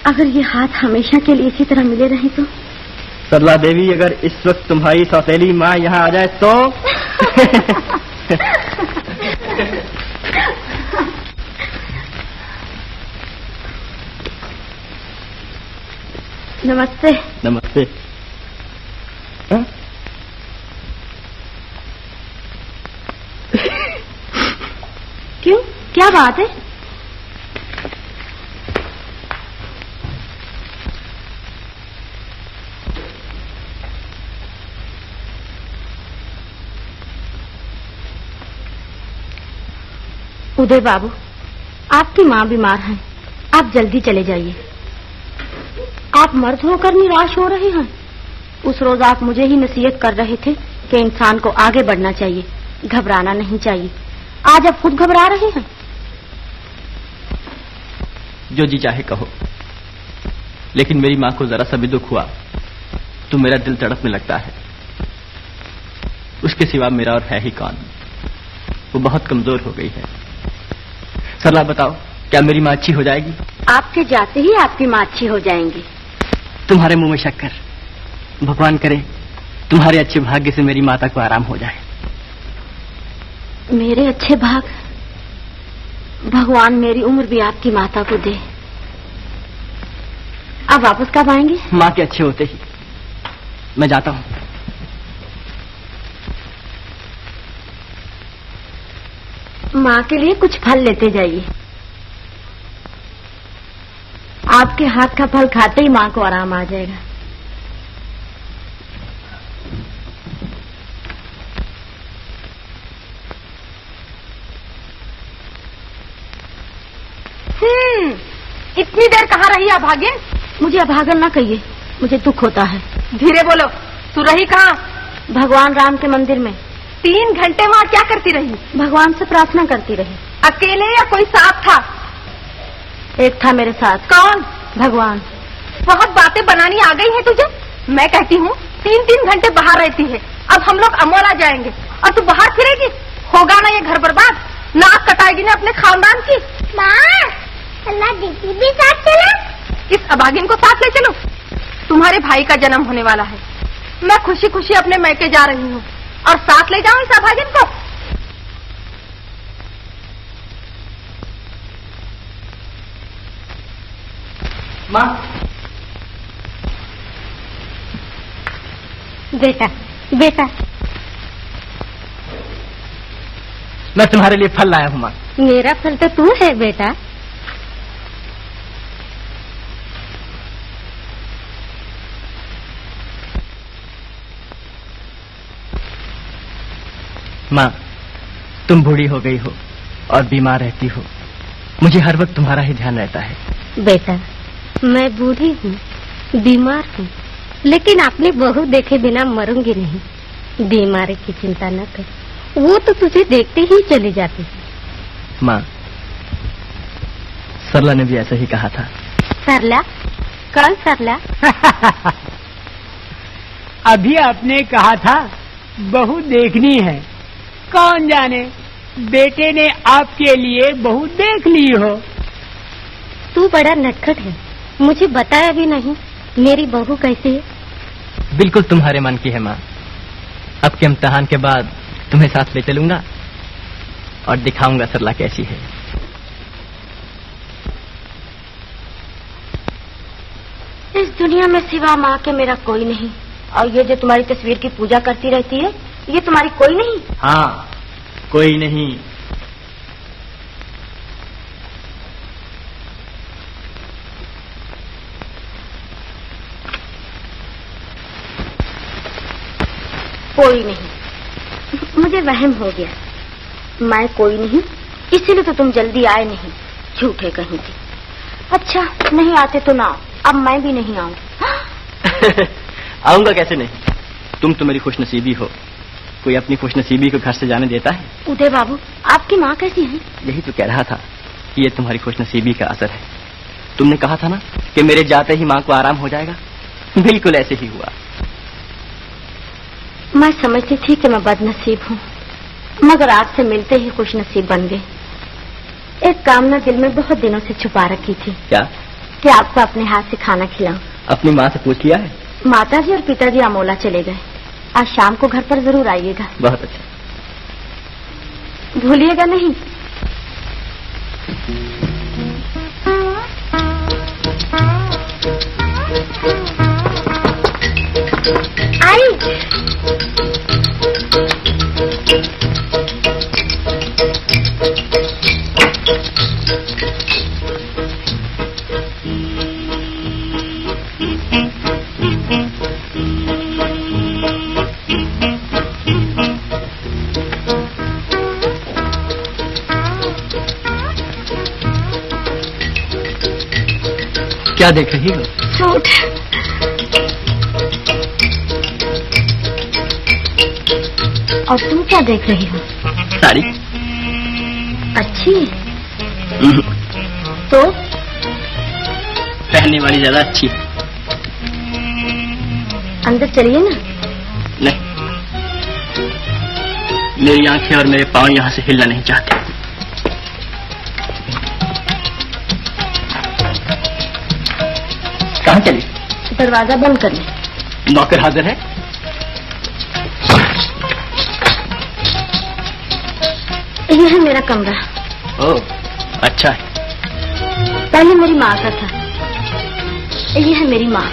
अगर ये हाथ हमेशा के लिए इसी तरह मिले रहे तो? सरला देवी, अगर इस वक्त तुम्हारी सौतेली माँ यहाँ आ जाए तो नमस्ते। नमस्ते। हाँ? क्यों, क्या बात है? उदय बाबू, आपकी माँ बीमार है, आप जल्दी चले जाइए। आप मर्द होकर निराश हो रहे हैं। उस रोज आप मुझे ही नसीहत कर रहे थे कि इंसान को आगे बढ़ना चाहिए, घबराना नहीं चाहिए। आज आप खुद घबरा रहे हैं। जो जी चाहे कहो, लेकिन मेरी माँ को जरा सा भी दुख हुआ तो मेरा दिल तड़पने लगता है। उसके सिवा मेरा और है ही कौन। वो बहुत कमजोर हो गई है। सरला बताओ, क्या मेरी माँ अच्छी हो जाएगी? आपके जाते ही आपकी माँ अच्छी हो जाएंगी। तुम्हारे मुंह में शक्कर। भगवान करे तुम्हारे अच्छे भाग्य से मेरी माता को आराम हो जाए। मेरे अच्छे भाग? भगवान मेरी उम्र भी आपकी माता को दे। अब वापस कब आएंगे? माँ के अच्छे होते ही। मैं जाता हूँ। माँ के लिए कुछ फल लेते जाइए। आपके हाथ का फल खाते ही माँ को आराम आ जाएगा। इतनी देर कहाँ रही अभागिन? मुझे अभागन ना कहिए, मुझे दुख होता है। धीरे बोलो, तू रही कहाँ? भगवान राम के मंदिर में। 3 घंटे वहाँ क्या करती रही? भगवान से प्रार्थना करती रही। अकेले या कोई साथ था? एक था मेरे साथ। कौन? भगवान। बहुत बातें बनानी आ गई है तुझे। मैं कहती हूँ 3-3 घंटे बाहर रहती है। अब हम लोग अमोला जाएंगे और तू बाहर फिरेगी। होगा ना ये घर बर्बाद। नाक कटाएगी ना अपने खानदान की। माँ, सरला दीदी भी साथ चला? इस अभागिन को साथ ले चलो। तुम्हारे भाई का जन्म होने वाला है। मैं खुशी खुशी अपने मैके जा रही हूँ और साथ ले जाऊं इस अभागिन को? माँ। बेटा, बेटा, मैं तुम्हारे लिए फल लाया हूँ माँ। मेरा फल तो तू है बेटा। माँ, तुम बूढ़ी हो गई हो और बीमार रहती हो। मुझे हर वक्त तुम्हारा ही ध्यान रहता है। बेटा, मैं बूढ़ी हूँ, बीमार हूँ, लेकिन अपनी बहू देखे बिना मरूंगी नहीं। बीमारी की चिंता न कर, वो तो तुझे देखते ही चली जाती है। माँ, सरला ने भी ऐसा ही कहा था। सरला? कौन सरला? अभी आपने कहा था बहू देखनी है। कौन जाने बेटे ने आपके लिए बहू देख ली हो। तू बड़ा नटखट है, मुझे बताया भी नहीं मेरी बहू कैसी है। बिल्कुल तुम्हारे मन की है माँ। अब के इम्तिहान के बाद तुम्हें साथ ले चलूंगा और दिखाऊंगा सरला कैसी है। इस दुनिया में सिवा माँ के मेरा कोई नहीं। और ये जो तुम्हारी तस्वीर की पूजा करती रहती है, ये तुम्हारी कोई नहीं? हाँ, कोई नहीं। कोई नहीं। मुझे वहम हो गया। मैं कोई नहीं, इसीलिए तो तुम जल्दी आए नहीं। झूठे कहीं थे। अच्छा, नहीं आते तो ना आओ। अब मैं भी नहीं आऊँ। आऊंगा कैसे नहीं? तुम तो मेरी खुशनसीबी हो। कोई अपनी खुशनसीबी को घर से जाने देता है? उदय बाबू, आपकी माँ कैसी है? यही तो कह रहा था कि ये तुम्हारी खुशनसीबी का असर है। तुमने कहा था ना कि मेरे जाते ही माँ को आराम हो जाएगा। बिल्कुल ऐसे ही हुआ। मैं समझती थी कि मैं बदनसीब हूँ, मगर आपसे मिलते ही खुश नसीब बन गए। एक कामना दिल में बहुत दिनों से छुपा रखी थी। क्या? कि आपको अपने हाथ से खाना खिलाऊं। अपनी माँ से पूछ लिया है? माताजी और पिताजी अमोला चले गए। आज शाम को घर पर जरूर आइएगा। बहुत अच्छा। भूलिएगा नहीं। आई। क्या देख रही हो? सूट। और तुम क्या देख रही हो? साड़ी। अच्छी। तो पहनने वाली ज्यादा अच्छी है। अंदर चलिए ना। नहीं, मेरी आंखें और मेरे पांव यहाँ से हिलना नहीं चाहते। कहाँ चली? दरवाजा बंद कर ले। नौकर हाजिर है? यह है मेरा कमरा। ओह, अच्छा है। पहले मेरी माँ का था। यह है मेरी माँ।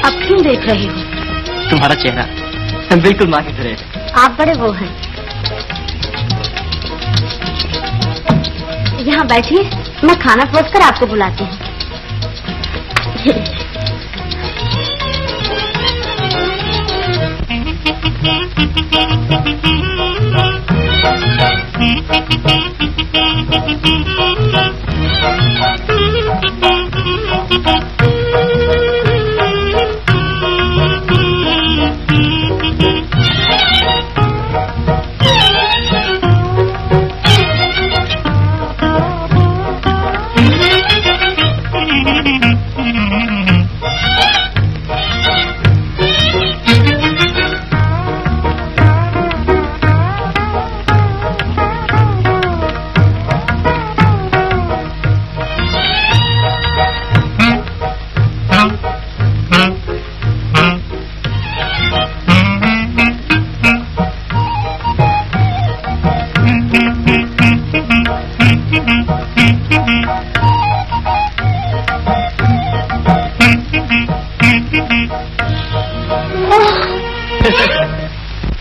अब क्यों देख रही हो? तुम्हारा चेहरा बिल्कुल माँ की तरह है। आप बड़े वो हैं। यहाँ बैठिए, मैं खाना परोस कर आपको बुलाती हूँ।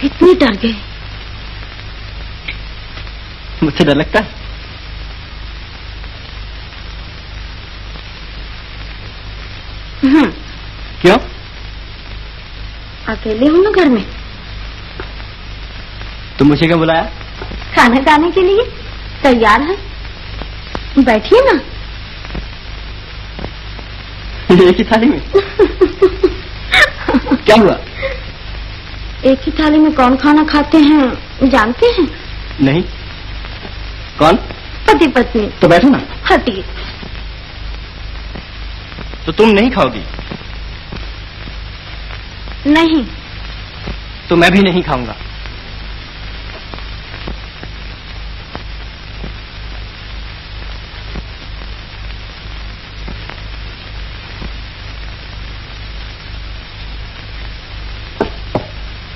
इतनी डर गए? मुझसे डर लगता है? क्यों? अकेले हूँ ना घर में। तो मुझे क्यों बुलाया? खाना खाने के लिए। तैयार है, बैठिए ना। एक ही थाली में? क्या हुआ? एक ही थाली में कौन खाना खाते हैं जानते हैं? नहीं। कौन? पति पत्नी। तो बैठो ना। हटिए। तो तुम नहीं खाओगी? नहीं। तो मैं भी नहीं खाऊंगा।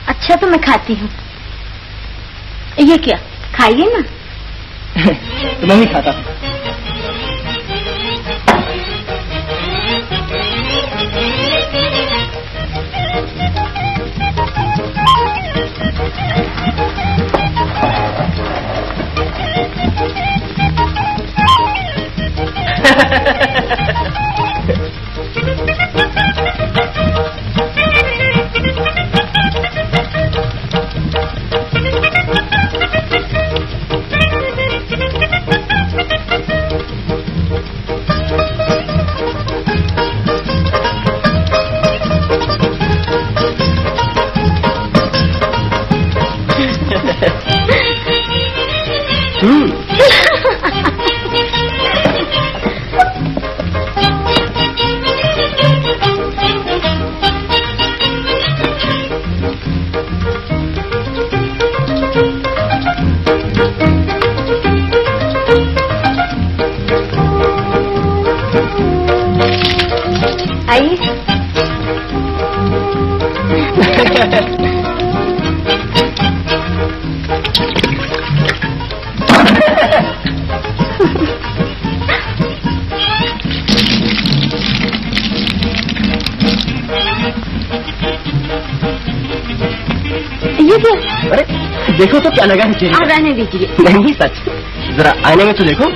अच्छा तो मैं खाती हूँ। ये क्या? खाइए ना। तो मैं भी खाता हूँ। ये क्या? अरे देखो तो क्या लगा है चेहरे पर। रहने दीजिए। नहीं सच, जरा आईने में तो देखो।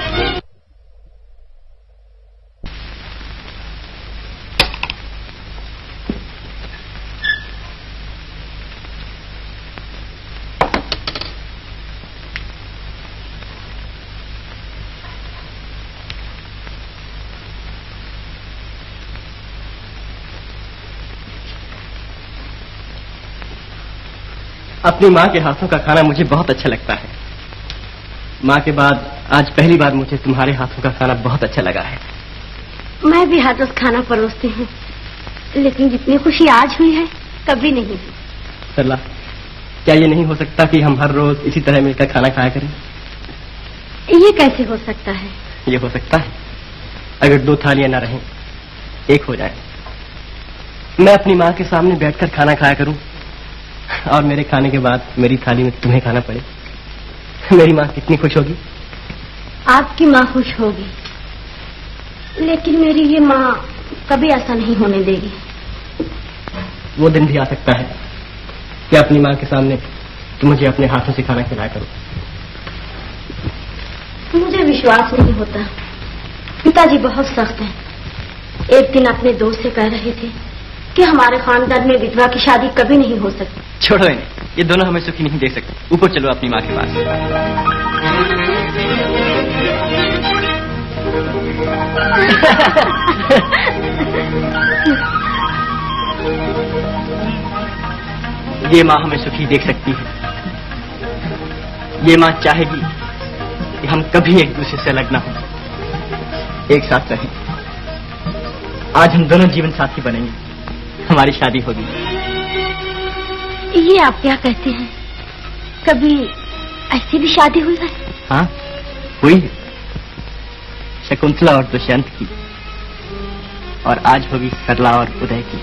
अपनी माँ के हाथों का खाना मुझे बहुत अच्छा लगता है। माँ के बाद आज पहली बार मुझे तुम्हारे हाथों का खाना बहुत अच्छा लगा है। मैं भी हर रोज खाना परोसती हूँ, लेकिन जितनी खुशी आज हुई है कभी नहीं हुई। सरला, क्या ये नहीं हो सकता कि हम हर रोज इसी तरह मिलकर खाना खाया करें? ये कैसे हो सकता है? ये हो सकता है अगर दो थालियां न रहें, एक हो जाए। मैं अपनी माँ के सामने बैठकर खाना खाया करूं और मेरे खाने के बाद मेरी थाली में तुम्हें खाना पड़े। मेरी माँ कितनी खुश होगी। आपकी माँ खुश होगी, लेकिन मेरी ये माँ कभी ऐसा नहीं होने देगी। वो दिन भी आ सकता है कि अपनी माँ के सामने तुम मुझे अपने हाथों से खाना खिलाया करो। मुझे विश्वास नहीं होता। पिताजी बहुत सख्त हैं। एक दिन अपने दोस्त से कह रहे थे कि हमारे खानदान में विधवा की शादी कभी नहीं हो सकती। छोड़ो इन्हें, ये दोनों हमें सुखी नहीं देख सकते। ऊपर चलो अपनी माँ के पास। ये माँ हमें सुखी देख सकती है। ये माँ चाहेगी कि हम कभी एक दूसरे से अलग ना हो, एक साथ रहें। आज हम दोनों जीवन साथी बनेंगे, हमारी शादी होगी। ये आप क्या कहते हैं? कभी ऐसी भी शादी हुई है? हाँ, हुई है। शकुंतला और दुष्यंत की, और आज होगी सरला और उदय की।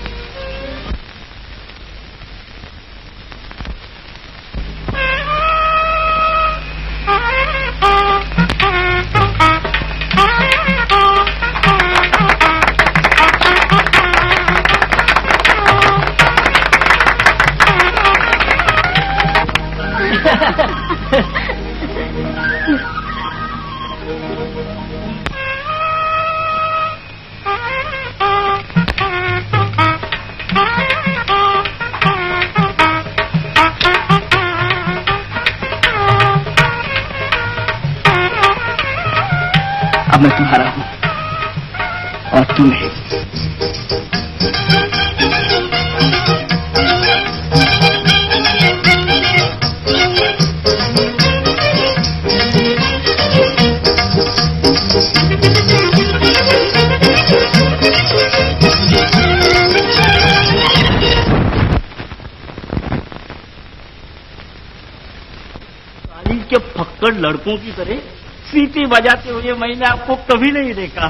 अब मैं तुम्हारा हूं और तुम है। के फक्कड़ लड़कों की तरह सीटी बजाते हुए मैंने आपको कभी नहीं देखा।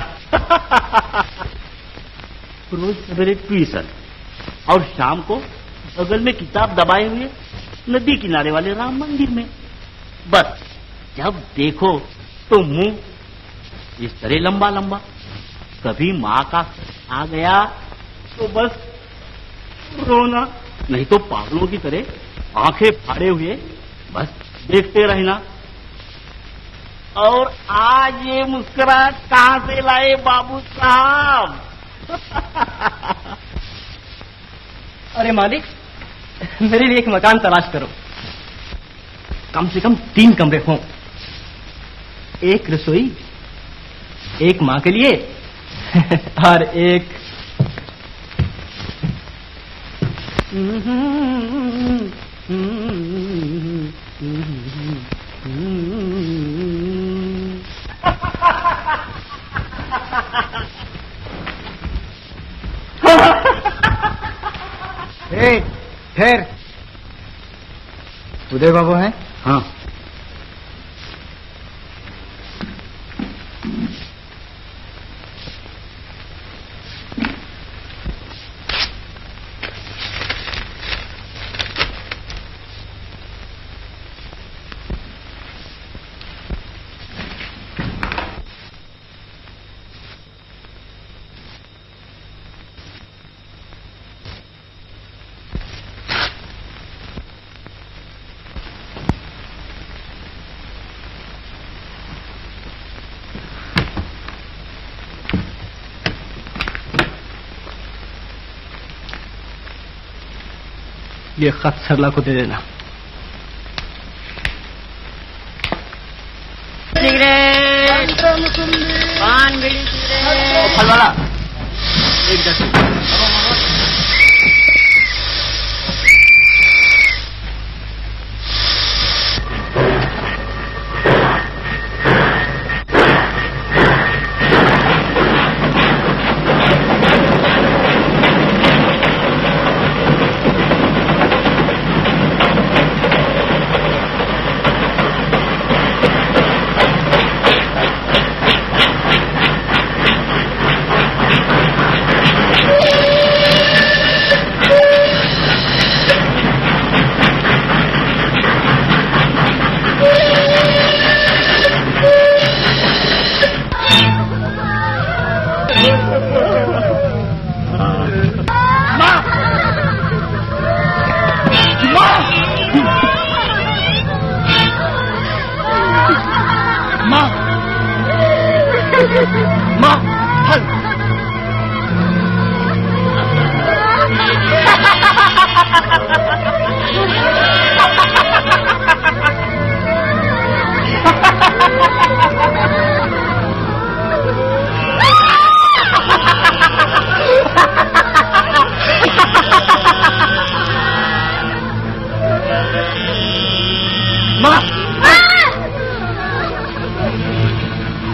रोज सवेरे ट्यूशन और शाम को बगल में किताब दबाए हुए नदी किनारे वाले राम मंदिर में। बस जब देखो तो मुंह इस तरह लंबा लंबा। कभी माँ का आ गया तो बस रोना, नहीं तो पागलों की तरह आंखें फाड़े हुए बस देखते रहना। और आज ये मुस्कुराहट कहां से लाए बाबू साहब? अरे मालिक, मेरे लिए एक मकान तलाश करो। कम से कम 3 कमरे हों, एक रसोई, एक माँ के लिए और एक ठहर, उदय बाबू हैं? हाँ। ये खत सरला को दे देना। पान बीड़ी सिगरेट। फल वाला एक दर्जन।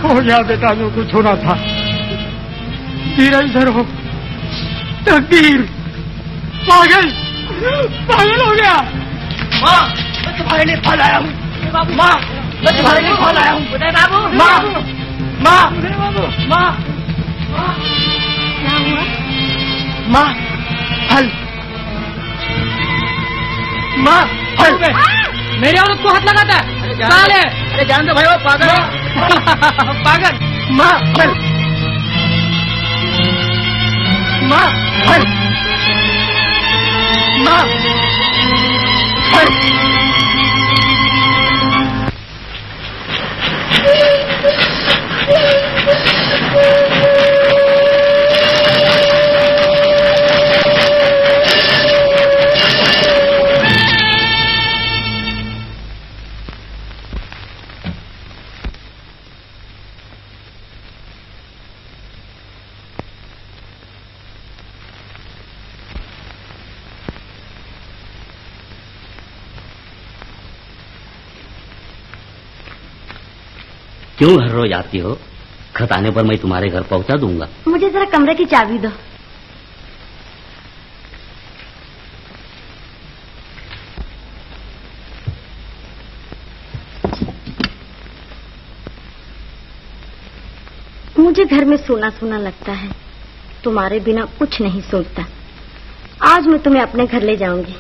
हो गया बेटा, जो कुछ होना था। धीरज धरो, तकदीर पागल पागल हो गया। माँ, मैं तुम्हारे लिए फल आया हूँ। माँ, मैं तुम्हारे लिए फल आया हूँ। उदय बाबू, माँ, माँ, माँ, क्या हुआ? माँ, फल, माँ, फल। मेरे औरत को हाथ लगाता है साले। अरे जान दो भाई, वो पागल है। पागल। माँ, फल, माँ, फल, माँ, फल। क्यों हर रोज आती हो? खत आने पर मैं तुम्हारे घर पहुंचा दूंगा। मुझे जरा कमरे की चाबी दो। मुझे घर में सोना सोना लगता है, तुम्हारे बिना कुछ नहीं सोचता। आज मैं तुम्हें अपने घर ले जाऊंगी।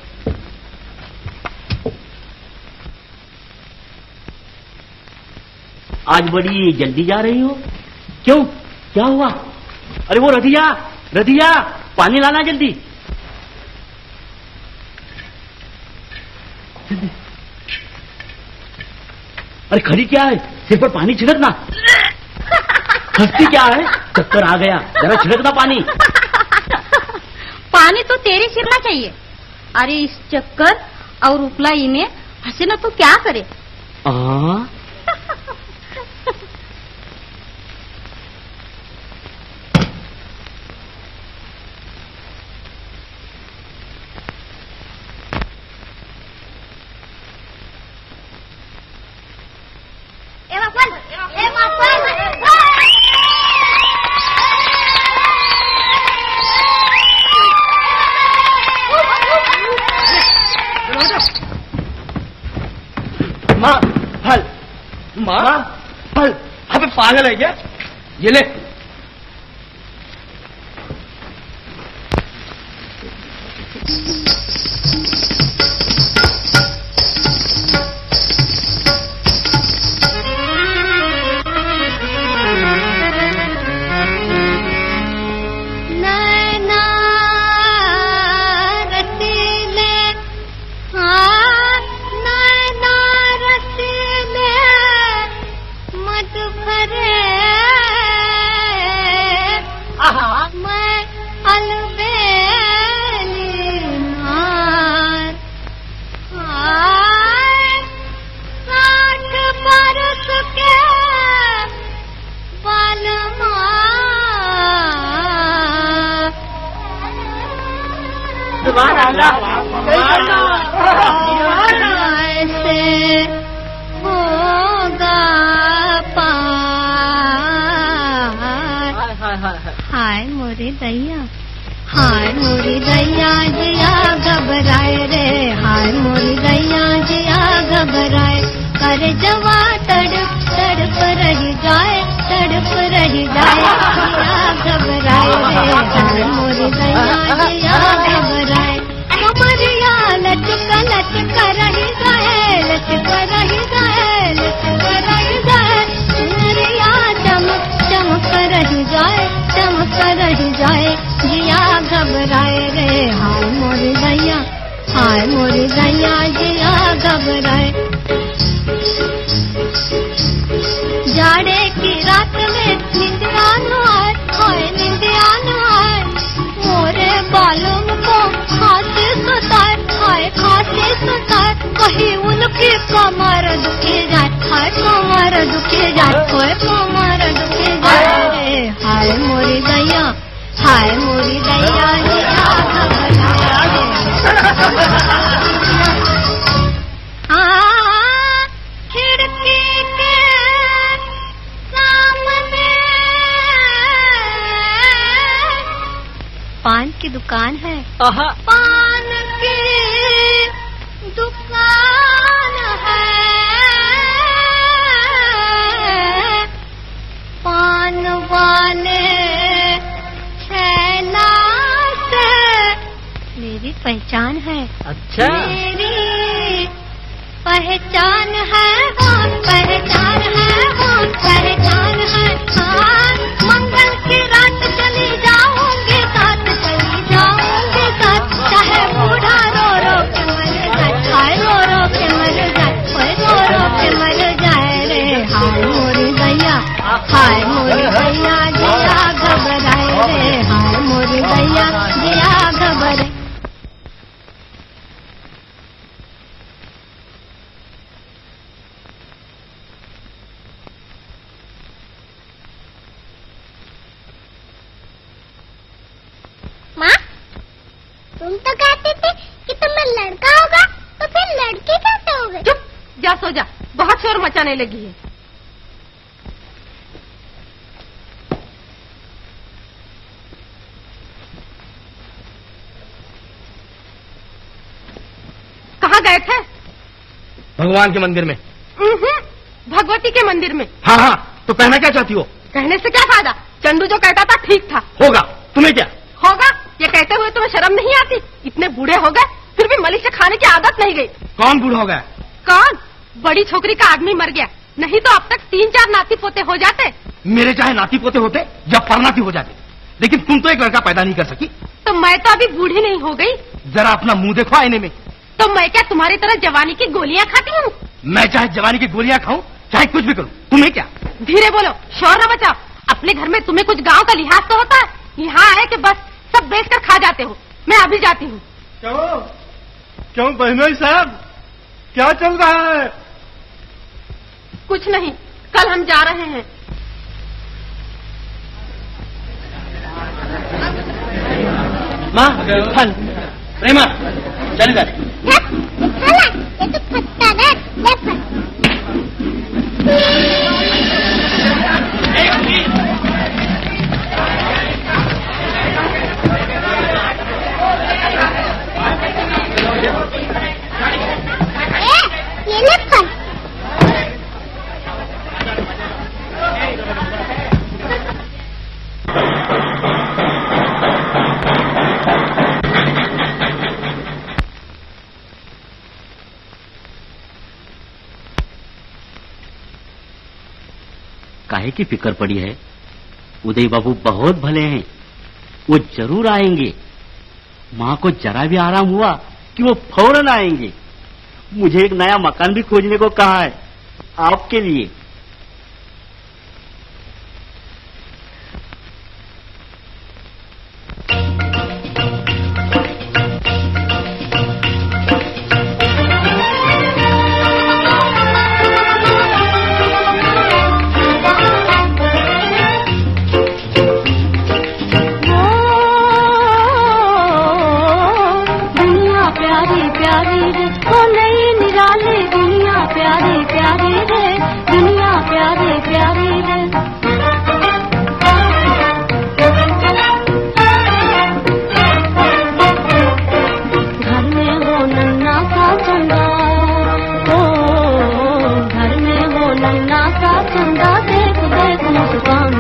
आज बड़ी जल्दी जा रही हो, क्यों? क्या हुआ? अरे वो रधिया, रधिया, पानी लाना जल्दी। अरे खड़ी क्या है? सिर पर पानी छिड़कना। हंसती क्या है? चक्कर आ गया, जरा छिड़कना पानी। पानी तो तेरे छिड़ना चाहिए। अरे इस चक्कर और उपलाई में हंसे ना तो क्या करे? माँ, फल, माँ, फल। अबे पागल है क्या? ये ले। ऐसे होगा पार। हाय मोरी दैया, हाय मोरी दैया जिया घबराए रे, हाय मोरी दैया जिया घबराए। कर जवा तड़प तड़प रही जाए, तड़प रही जाए, जिया घबराए रे, हाय मोरी दैया जिया घबराए। कमरिया लचक लचक रही जाए, लचक रही जाए, लचक रही जाए, कमरिया चमक चमक रही जाए, चमक रही जाए, जिया घबराए रे, हाय मोरी दैया, हाय मोरी दैया जिया घबराए। जाड़े की रात में निंदिया न आए, हाय निंदिया न आए, मोरे बालों को खांसी सताए, हाय खांसी सताए, कहीं उनकी कमर दुखी जाए, हाय कमर दुखी जाए, कोई कमर दुखी जाए रे, हाय मोरी दैया, हाय मोरी दैया जिया घबराए रे। खिड़की के सामने पान की दुकान है, पान की दुकान है, पान वाले छैला से मेरी पहचान है। अच्छा, मेरी पहचान है, पहचान है, पहचान है। हाँ, मंगल की रात चली जाऊंगी साथ, चली जाऊंगी साथ, चाहे बूढ़ा रो रो के मर जाए, हाय रो रो के मर जाए, कोई रो रो के मर जाए रे, हाय मोरी दैया, हाय मोरी दैया जिया घबराए रे, हाय मोरी दैया जिया घबराए। माँ, तुम तो कहते थे कि तुम्हें लड़का होगा, तो फिर लड़की कैसे हो गई? चुप, जा सो जा, बहुत शोर मचाने लगी है। कहाँ गए थे? भगवान के मंदिर में। भगवती के मंदिर में? हाँ हाँ, तो कहना क्या चाहती हो? कहने से क्या फायदा, चंदू जो कहता था ठीक था। होगा, तुम्हें क्या होगा? ये कहते हुए तुम्हें शर्म नहीं आती? इतने बूढ़े हो गए फिर भी मलिक से खाने की आदत नहीं गई। कौन बूढ़ा हो गया? कौन? बड़ी छोकरी का आदमी मर गया, नहीं तो अब तक 3-4 नाती पोते हो जाते। मेरे चाहे नाती पोते होते या परनाती हो जाते, लेकिन तुम तो एक लड़का पैदा नहीं कर सकी। तो मैं तो अभी बूढ़ी नहीं हो गई? जरा अपना मुंह देखो आईने में। तो मैं क्या तुम्हारी तरह जवानी की गोलियां खाती हूँ? मैं चाहे जवानी की गोलियां खाऊं, चाहे कुछ भी करूं, तुम्हें क्या? धीरे बोलो, शोर न बचाओ। अपने घर में तुम्हें कुछ गांव का लिहाज तो होता है, यहाँ आए कि बस सब बेचकर खा जाते हो। मैं अभी जाती हूँ। क्यों बहनोई साहब, क्या चल रहा है? कुछ नहीं, कल हम जा रहे हैं। माँ, फल, प्रेमा, चल कर। ये तो फटता है, ले फल। ये ले फल। काहे की फिक्र पड़ी है? उदय बाबू बहुत भले हैं, वो जरूर आएंगे। माँ को जरा भी आराम हुआ कि वो फौरन आएंगे। मुझे एक नया मकान भी खोजने को कहा है आपके लिए। दुनिया प्यारी प्यारी रे, दुनिया प्यारी प्यारी रे। घर में हो नन्ना सा चंदा, ओ घर में हो नन्ना सा चंदा, देख देख मुस्कान,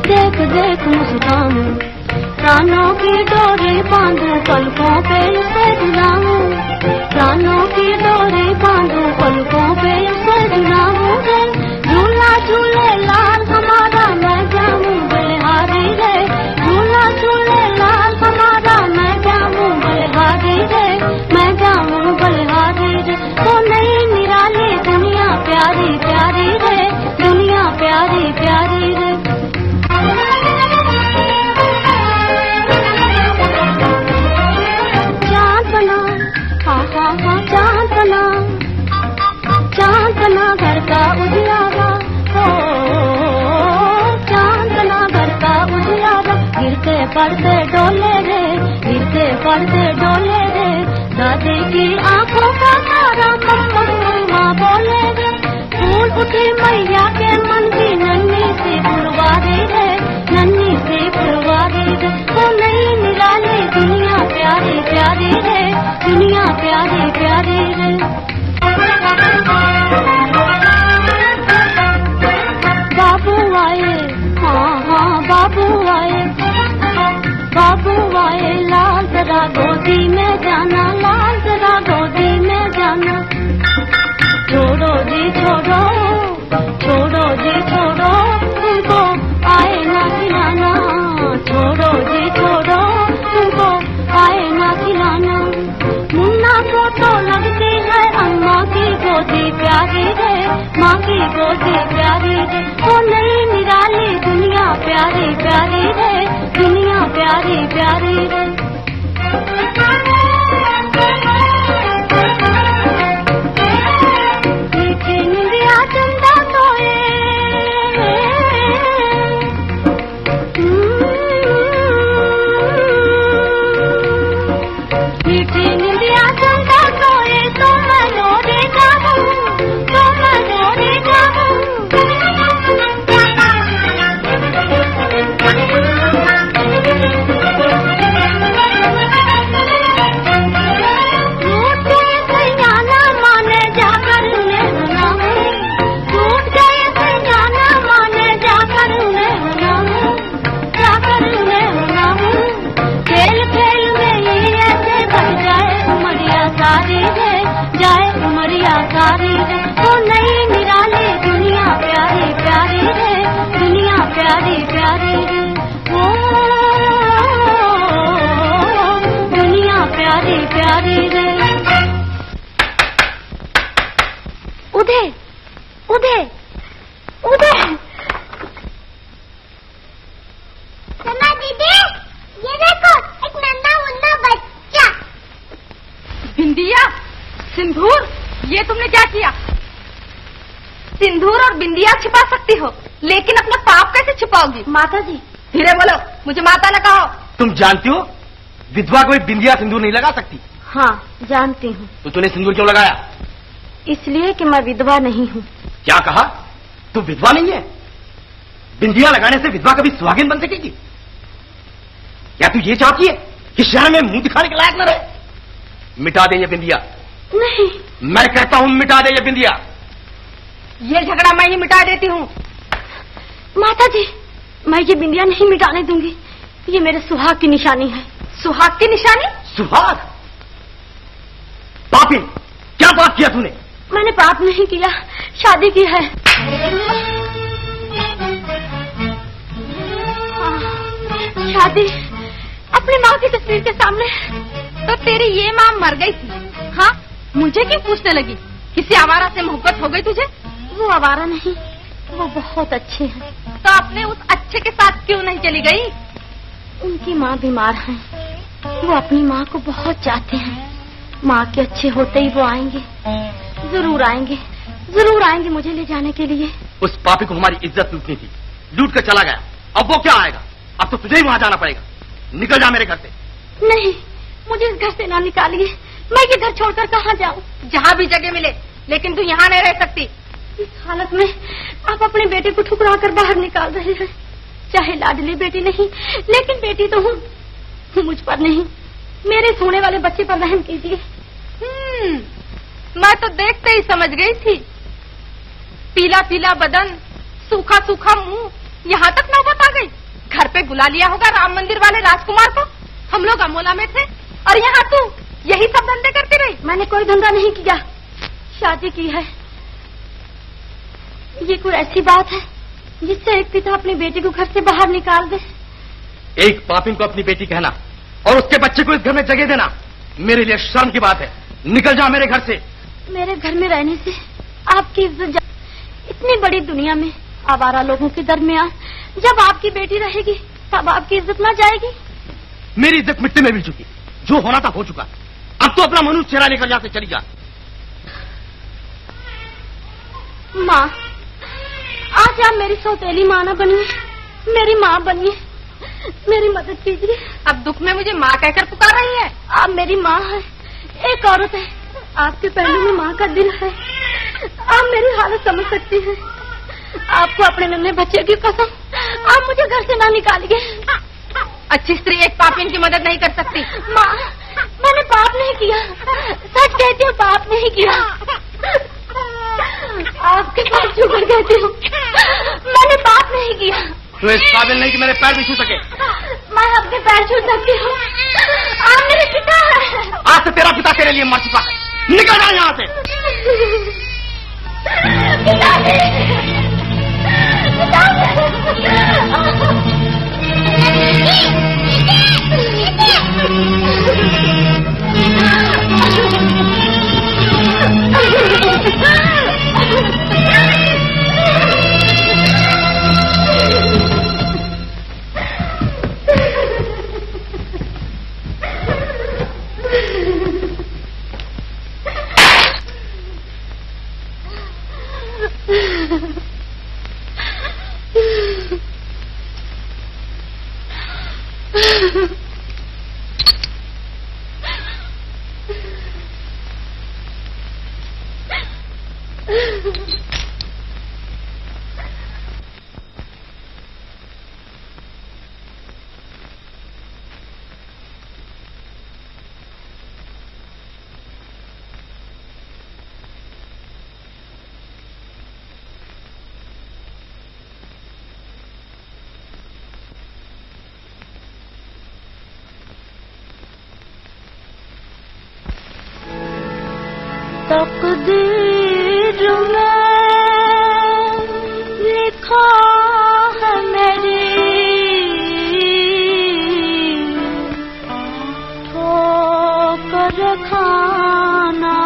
देख देख मुस्कान, प्राणों की डोरी बांधू पलकों पे उसे झुलाऊं, प्राणों की डोरी बांधू पलकों पे उसे झुलाऊं रे, झूला झूले लाल हमारा मैं जाऊं बलिहारी रे, झूला झूले लाल हमारा मैं जाऊं बलिहारी रे, मैं जाऊं बलिहारी रे। वो नई निराली दुनिया प्यारी प्यारी रे, दुनिया प्यारी प्यारी रे। चांद बना घर का उजियारा, हो चांद बना घर का उजियारा, गिरते पड़ते डोले रे, गिरते पड़ते डोले रे, दादी की आंखों का तारा मम्मा बोले रे, फूल उठी मैया के मन की नन्ही सी फुलवारी रे, नन्ही सी फुलवारी रे। वो नई निराली दुनिया प्यारी प्यारी रे, दुनिया प्यारी प्यारी रे। बाबू आए, हाँ हाँ बाबू आए, बाबू आए, लाल जरा गोदी में जाना, लाल जरा गोदी में जाना, छोड़ो जी छोड़ो, छोड़ो जी छोड़ो, तुमको आए ना खिलाना, छोड़ो जी छोड़ो, तुमको आए ना खिलाना। मुन्ना को तो लगती है अम्मा की गोदी प्यारी रे, माँ की गोदी प्यारी रे। वो नई निराली दुनिया प्यारी प्यारी रे, दुनिया प्यारी प्यारी रे। मीठी निंदिया चंदा सोए, मीठी निंदिया चंदा सोए, तो मैं लोरे जाऊं, तो मैं लोरे जाऊं। टूट गए सैयाना माने जाकर उन्हें मनाऊं, टूट गए सैयाना माने जाकर उन्हें मनाऊं, जाकर उन्हें मनाऊं। खेल खेल में ही ऐसे बच जाए उमरिया सारी रे, जाए उमरिया सारी रे। वो नई निराली दुनिया प्यारी प्यारी रे, दुनिया प्यारी प्यारी रे। ओ दुनिया प्यारी प्यारी रे। उदय उदय उदय, सना दीदी, ये देखो एक नन्हा मुन्ना बच्चा। बिंदिया, सिंदूर, ये तुमने क्या किया? सिंदूर और बिंदिया छिपा सकती हो, लेकिन अपना पाप कैसे छिपाओगी? माता जी, धीरे बोलो, मुझे माता न कहो। तुम जानती हो विधवा कोई बिंदिया सिंदूर नहीं लगा सकती। हाँ जानती हूँ। तो तूने सिंदूर क्यों लगाया? इसलिए कि मैं विधवा नहीं हूँ। क्या कहा? तू विधवा नहीं है? बिंदिया लगाने से विधवा कभी सुहागिन बन सकेगी? क्या तू ये चाहती है कि शहर में मुंह दिखाने के लायक न रहे? मिटा दे ये बिंदिया। नहीं, मैं कहता हूं मिटा दे ये बिंदिया। ये झगड़ा मैं ही मिटा देती हूँ। माता जी, मैं ये बिंदिया नहीं मिटाने दूंगी, ये मेरे सुहाग की निशानी है। सुहाग की निशानी? सुहाग? पापी, क्या बात किया तूने? मैंने पाप नहीं किया, शादी की है। शादी अपनी माँ की तस्वीर के सामने। तो तेरी ये माँ मर गई थी? हाँ, मुझे क्यों पूछने लगी? किसी आवारा से मोहब्बत हो गई तुझे? वो आवारा नहीं, वो बहुत अच्छे हैं। तो अपने उस अच्छे के साथ क्यों नहीं चली गई? उनकी माँ बीमार है, वो अपनी माँ को बहुत चाहते हैं। माँ के अच्छे होते ही वो आएंगे, जरूर आएंगे, जरूर आएंगे मुझे ले जाने के लिए। उस पापी को हमारी इज्जत लूटनी थी, लूट कर चला गया। अब वो क्या आएगा? अब तो तुझे ही वहां जाना पड़ेगा। निकल जा मेरे घर से। नहीं, मुझे इस घर से ना निकालिए। मैं ये घर छोड़कर कहाँ जाऊँ? जहाँ भी जगह मिले लेकिन तू यहाँ नहीं रह सकती। इस हालत में आप अपने बेटे को ठुकरा कर बाहर निकाल रहे हैं। चाहे लाडली बेटी नहीं, लेकिन बेटी तो हूँ। मुझ पर नहीं, मेरे सोने वाले बच्चे पर रहम कीजिए। मैं तो देखते ही समझ गई थी। पीला पीला बदन, सूखा सूखा मुंह, यहाँ तक नौबत आ गई। घर पे बुला लिया होगा राम मंदिर वाले राजकुमार को। हम लोग अमोला में थे और यहाँ तू यही सब धंधे करती रही। मैंने कोई धंधा नहीं किया, शादी की है। ये कोई ऐसी बात है जिससे एक पिता अपनी बेटी को घर से बाहर निकाल दे? एक पापिन को अपनी बेटी कहना और उसके बच्चे को इस घर में जगह देना मेरे लिए शर्म की बात है। निकल जा मेरे घर से। मेरे घर में रहने से आपकी इज्जत इतनी बड़ी दुनिया में आवारा लोगों के दरमियान जब आपकी बेटी रहेगी तब आपकी इज्जत ना जाएगी? मेरी इज्जत मिट्टी में मिल चुकी, जो होना था हो चुका। अब तो अपना मनुष्य चेहरा लेकर यहाँ से चली जा। माँ, आज आप मेरी सौतेली माँ ना बनिए, मेरी माँ बनिए, मेरी मदद कीजिए। अब दुख में मुझे माँ कहकर पुकार रही है? आप मेरी माँ है, एक औरत है, आपके पहलू में माँ का दिल है। आप मेरी हालत समझ सकती हैं। आपको अपने नन्हे बच्चे की कसम, आप मुझे घर से ना निकालिए। अच्छी स्त्री एक पापिन की मदद नहीं कर सकती। माँ, मैंने पाप नहीं किया, सच कहती हूँ, पाप नहीं किया। आपके पास झुकर कहती हूँ, मैंने पाप नहीं किया। तू इस काबिल नहीं कि मेरे पैर भी छू सके। मैं आपके पैर छू सकती हूँ, आप मेरे पिता हैं। आज से तेरा पिता तेरे लिए मर चुका है। निकल जा यहाँ से। तकदीर में लिखा है मेरी, ठोकर खाना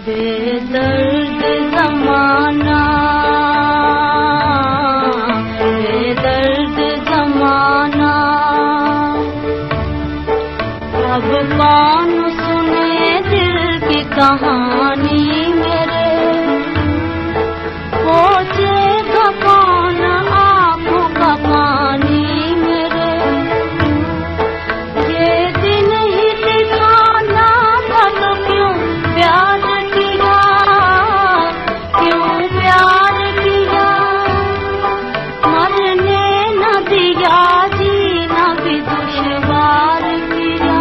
बेदर्द जमाना, बेदर्द जमाना। अब कौन सुने दिल की कहानी मेरे, पहुँचेगा कौन आँखों का पानी मेरे। ये दिन ही दिखाना था तो क्यों प्यार किया, क्यों प्यार किया। मरने न दिया, जीना भी दुश्वार किया।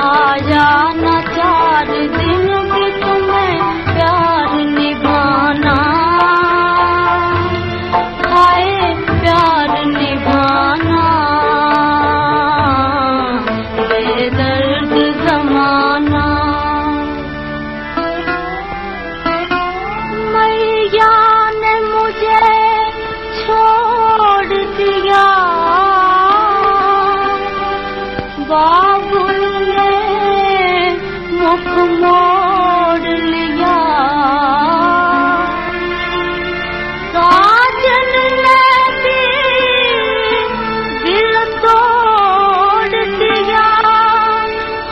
आया न 4 दिन भी तुम्हें प्यार निभाना, हाय प्यार निभाना। बेदर्द जमाना, मैया ने मुझे छोड़ दिया, बाबुल ने मुख मोड़ लिया। साजन ने भी दिल तोड़ दिया,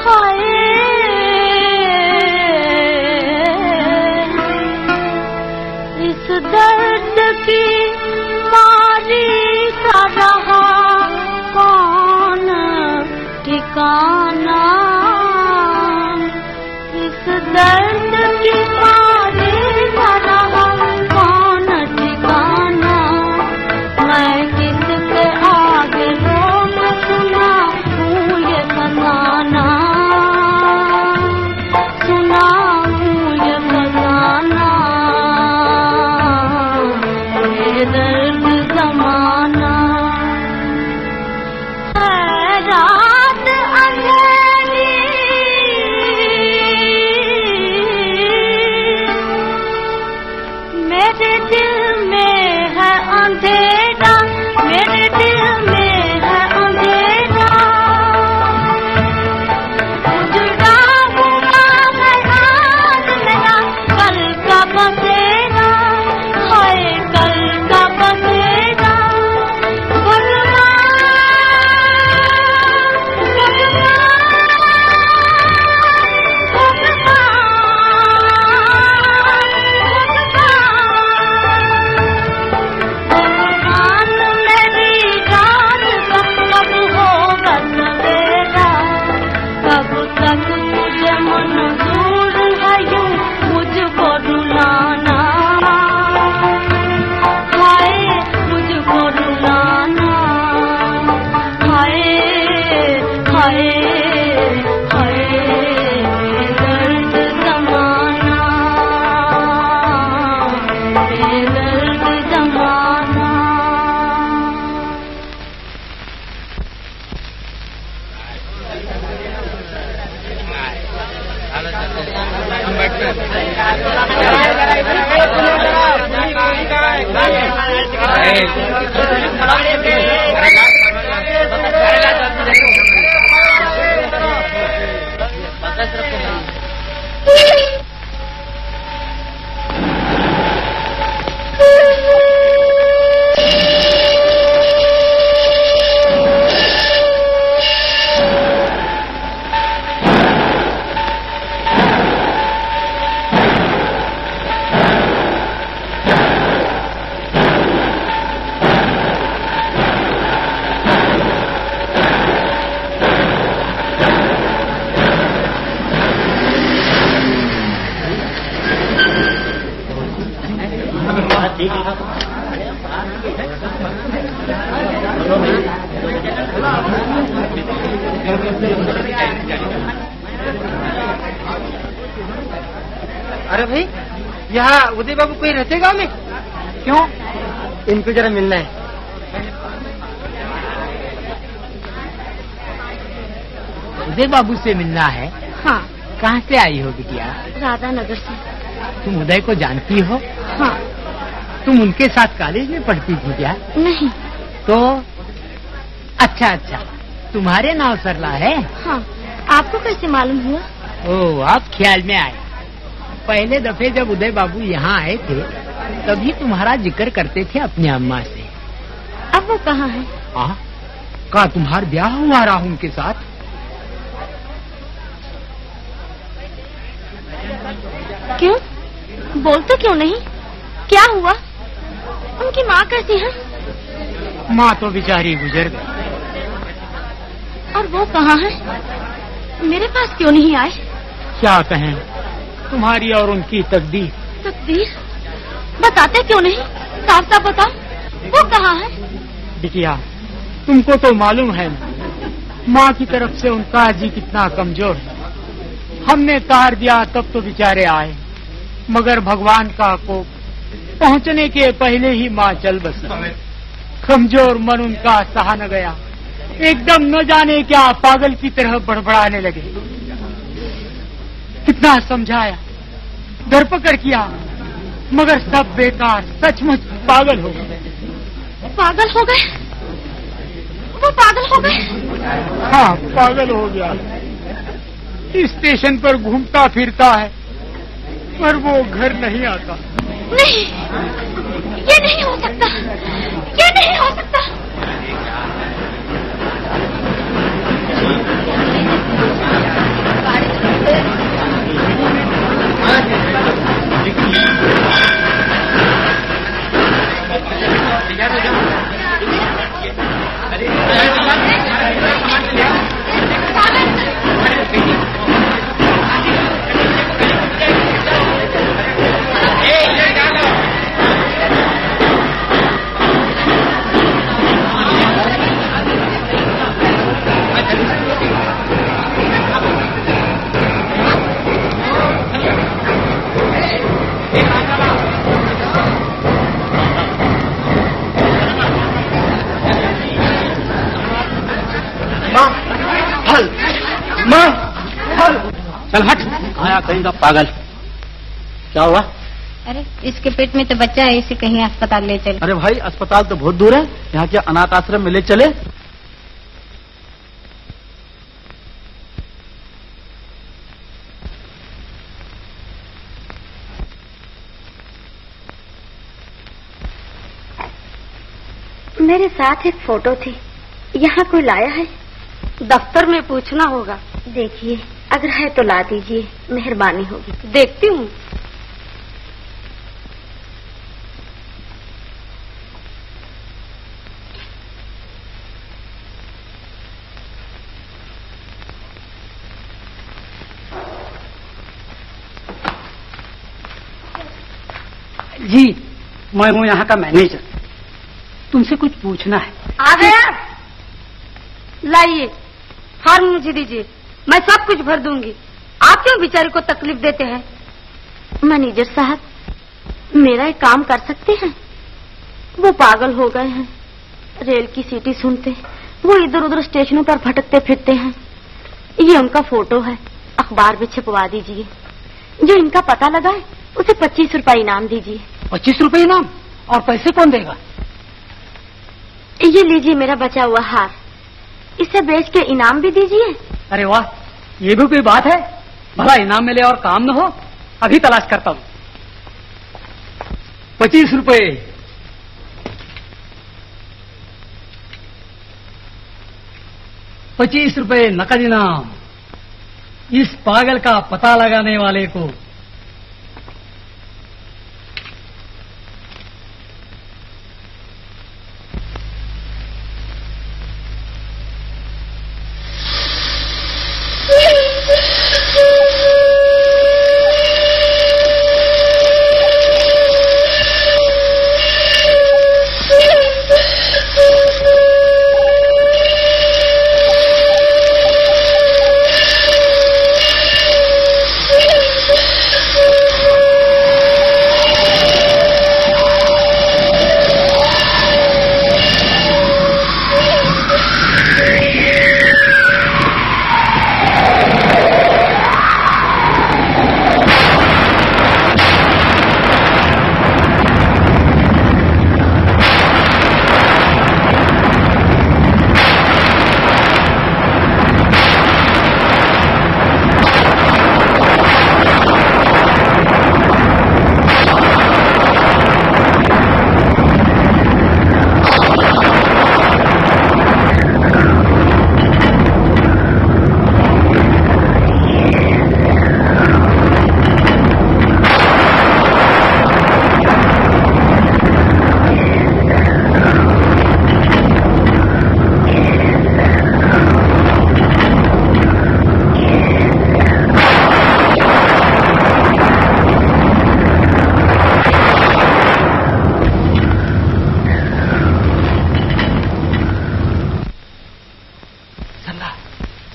हाय। इस दर्द की मारी सा रहा कौन ठिकाना, इस दर्द की मारे भरा कौन ठिकाना, मैं किसके आगे रोम सुनाऊं ये फसाना, सुनाऊं ये फसाना, ये दर्द जमाना है रात अंधेरी, मेरे दिल में है अंधेरा, मेरे दिल में है अंधेरा, उजड़ा हुआ है आज मेरा कल का बसेरा, हाय कल का बसेरा, कब तक मुझे मंजूर है यूं मुझको रुलाना, हाय मुझको रुलाना, हाय हाय हाय दर्द जमाना, ये दर्द जमाना। अरे भाई, यहाँ उदय बाबू कोई रहते गाँव में? क्यों? इनको जरा मिलना है। उदय बाबू से मिलना है? हाँ। कहाँ से आई हो बिटिया? राधा नगर से। तुम उदय को जानती हो? हाँ। तुम उनके साथ कॉलेज में पढ़ती थी क्या? नहीं। तो अच्छा अच्छा, तुम्हारे नाव सरला है? हाँ। आपको कैसे मालूम हुआ? ओ, आप ख्याल में आए। पहले दफे जब उदय बाबू यहाँ आए थे तभी तुम्हारा जिक्र करते थे अपनी अम्मा से। अब वो कहाँ है? का तुम्हारा ब्याह हुआ रहा उनके साथ? क्यों? बोलते क्यों नहीं? क्या हुआ? उनकी माँ कैसी है? माँ तो बेचारी गुजर गई। और वो कहाँ है? मेरे पास क्यों नहीं आए? क्या कहें, तुम्हारी और उनकी तकदीर। तकदीर? बताते क्यों नहीं? साफ साफ बताओ, वो कहाँ है? बिटिया, तुमको तो मालूम है ना, माँ की तरफ से उनका जी कितना कमजोर है। हमने तार दिया तब तो बेचारे आए, मगर भगवान का कोप पहुँचने के पहले ही माँ चल बसी। कमजोर मन उनका सहा न गया, एकदम न जाने क्या पागल की तरह बड़बड़ाने लगे। कितना समझाया, धरपकड़ किया, मगर सब बेकार, सचमुच पागल हो गए। पागल हो गए? वो पागल हो गए? हाँ, पागल हो गया। स्टेशन पर घूमता फिरता है पर वो घर नहीं आता। नहीं, ये नहीं हो सकता, ये नहीं हो सकता। चल हट, आया कहीं का पागल। क्या हुआ? अरे इसके पेट में तो बच्चा है, इसे कहीं अस्पताल ले चले। अरे भाई अस्पताल तो बहुत दूर है, यहाँ के अनाथ आश्रम में ले चले। मेरे साथ एक फोटो थी, यहाँ कोई लाया है? दफ्तर में पूछना होगा। देखिए अगर है तो ला दीजिए, मेहरबानी होगी। देखती हूँ। जी मैं हूँ यहाँ का मैनेजर, तुमसे कुछ पूछना है। आ गया? लाइए, फॉर्म मुझे दीजिए, मैं सब कुछ भर दूंगी। आप क्यों बेचारे को तकलीफ देते हैं? मैनेजर साहब, मेरा एक काम कर सकते हैं? वो पागल हो गए हैं, रेल की सीटी सुनते वो इधर उधर स्टेशनों पर भटकते फिरते हैं। ये उनका फोटो है, अखबार में छपवा दीजिए। जो इनका पता लगाए उसे 25 रुपए इनाम दीजिए। 25 रुपए इनाम? और पैसे कौन देगा? ये लीजिए मेरा बचा हुआ हार, इसे बेच के इनाम भी दीजिए। अरे वाह, ये भी कोई बात है? भला इनाम मिले और काम न हो? अभी तलाश करता हूँ। 25 रुपए। 25 रुपए नकद इनाम इस पागल का पता लगाने वाले को।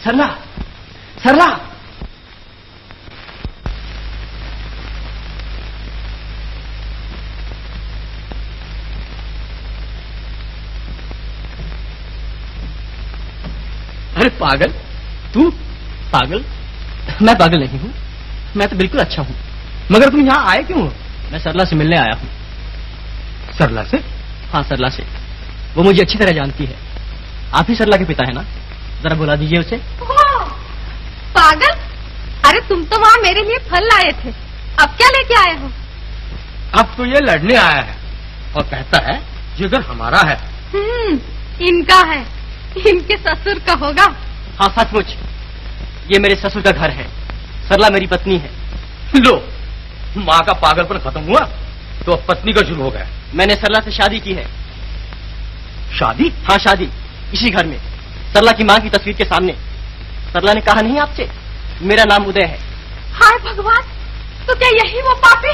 सरला, सरला, अरे पागल, तू पागल? मैं पागल नहीं हूँ, मैं तो बिल्कुल अच्छा हूँ। मगर तुम यहाँ आए क्यों? मैं सरला से मिलने आया हूँ। सरला से? हाँ सरला से। वो मुझे अच्छी तरह जानती है। आप ही सरला के पिता है ना? जरा बुला दीजिए उसे। पागल, अरे तुम तो वहाँ मेरे लिए फल लाए थे, अब क्या लेके आए हो? अब तो ये लड़ने आया है और कहता है ये घर हमारा है। इनका है, इनके ससुर का होगा। हाँ सचमुच, ये मेरे ससुर का घर है। सरला मेरी पत्नी है। लो, माँ का पागलपन खत्म हुआ तो अब पत्नी का शुरू हो गया। मैंने सरला से शादी की है। शादी? हाँ शादी, इसी घर में, सरला की माँ की तस्वीर के सामने। सरला ने कहा नहीं आपसे, मेरा नाम उदय है। हाय भगवान, तो क्या यही वो पापी?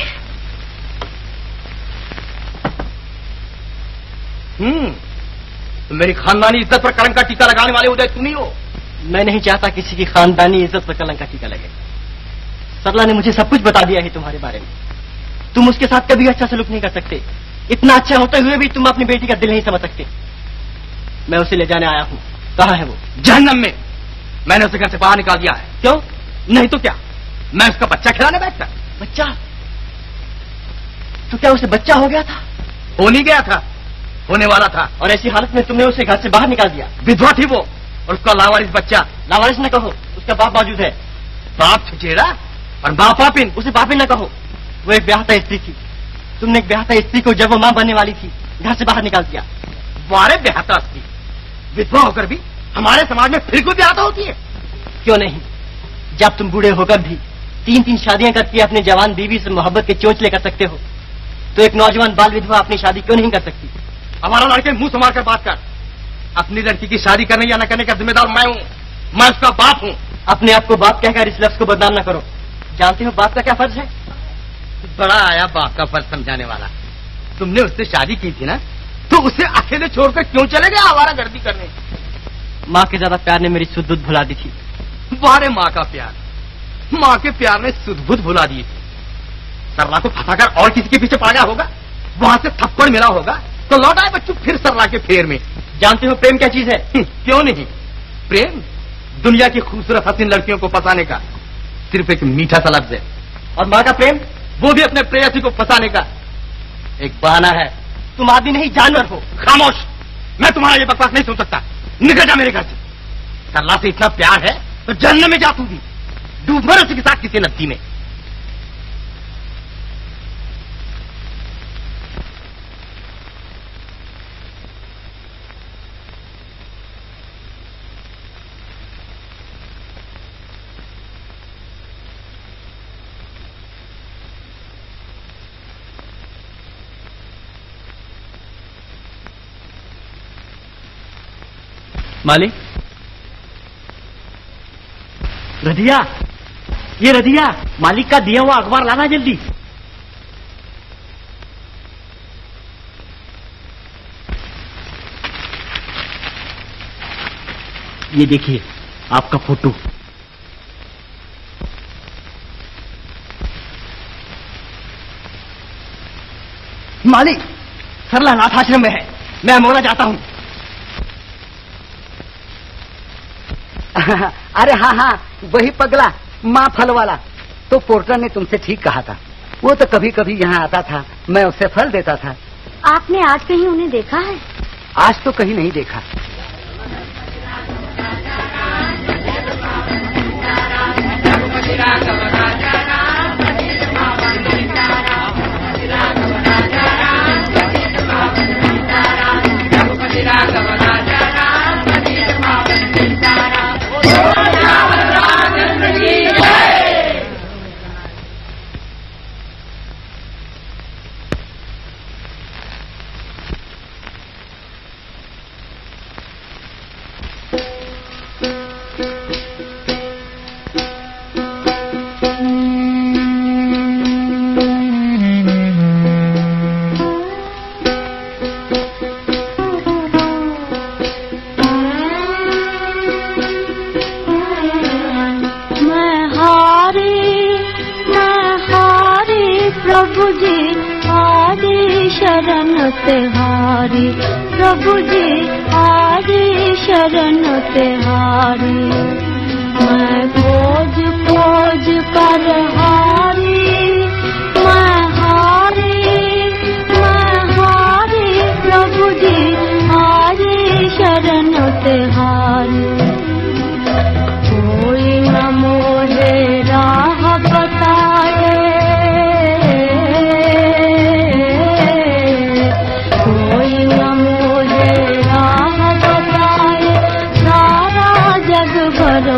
तो मेरी खानदानी इज्जत पर कलंक का टीका लगाने वाले उदय तुम ही हो। मैं नहीं चाहता किसी की खानदानी इज्जत पर कलंक का टीका लगे। सरला ने मुझे सब कुछ बता दिया है तुम्हारे बारे में। तुम उसके साथ कभी अच्छा सलूक नहीं कर सकते। इतना अच्छा होते हुए भी तुम अपनी बेटी का दिल नहीं समझ सकते। मैं उसे ले जाने आया हूँ। कहाँ है वो? जहन्नम में। मैंने उसे घर से बाहर निकाल दिया है। क्यों? नहीं तो क्या, मैं उसका बच्चा खिलाने बैठता। बच्चा? तो क्या उसे बच्चा हो गया था? हो नहीं गया था, होने वाला था। और ऐसी हालत में तुमने उसे घर से बाहर निकाल दिया? विधवा थी वो, और उसका लावारिस बच्चा। लावारिस न कहो, उसका बाप मौजूद है। बाप छुचेड़ा और बाप पापिन। उसे पापिन न कहो, वो एक ब्याहता स्त्री थी। तुमने एक ब्याहता स्त्री को जब वो मां बनने वाली थी घर से बाहर निकाल दिया। वारे ब्याहता स्त्री, विधवा होकर भी हमारे समाज में फिर कोई ब्याहता होती है? क्यों नहीं, जब तुम बूढ़े होकर भी 3-3 शादियां करके अपने जवान बीवी से मोहब्बत के चोंचले कर सकते हो, तो एक नौजवान बाल विधवा अपनी शादी क्यों नहीं कर सकती? हमारा लड़के मुंह संभाल कर बात कर। अपनी लड़की की शादी करने या न करने का जिम्मेदार मैं हूँ, मैं उसका बाप हूँ। अपने आप को बाप कहकर इस लफ्ज को बदनाम न करो। जानते हो बाप का क्या फर्ज है? बड़ा आया बाप का फर्ज समझाने वाला। तुमने उससे शादी की थी ना, तो उसे अकेले छोड़कर क्यों चले गए आवारागर्दी करने? माँ के ज्यादा प्यार ने मेरी सुध बुध भुला दी थी। वारे माँ का प्यार, माँ के प्यार ने सुध बुध भुला दी थी। सरला को फंसाकर और किसी के पीछे पड़ गया होगा, वहां से थप्पड़ मिला होगा, तो लौट आए बच्चों फिर सरला के फेर में। जानते हो प्रेम क्या चीज है? क्यों नहीं, प्रेम दुनिया की खूबसूरत हसीन लड़कियों को फंसाने का सिर्फ एक मीठा सा लफ्ज है। और माँ का प्रेम? वो भी अपने प्रेयसी को फंसाने का एक बहाना है। तुम आदमी नहीं जानवर हो। खामोश, मैं तुम्हारा ये बकवास नहीं सुन सकता। निकल जा मेरे घर से। सरला से इतना प्यार है तो जन्नत में जा तू भी, डूब मर उसी के साथ किसी नदी में। मालिक, रधिया, ये रधिया, मालिक का दिया हुआ अखबार लाना जल्दी। ये देखिए आपका फोटो। मालिक, सरला अनाथ आश्रम में है, मैं मोड़ा जाता हूं। अरे हाँ हाँ, वही पगला माँ फल वाला। तो पोर्टर ने तुमसे ठीक कहा था, वो तो कभी कभी यहाँ आता था, मैं उसे फल देता था। आपने आज कहीं उन्हें देखा है? आज तो कहीं नहीं देखा। तिहारी प्रभु जी आरी शरण तिहारी, मैं खोज खोज कर हारी, मैं हारी प्रभु जी आरी शरण तिहारी। कोई न मोहे राह बताए, भर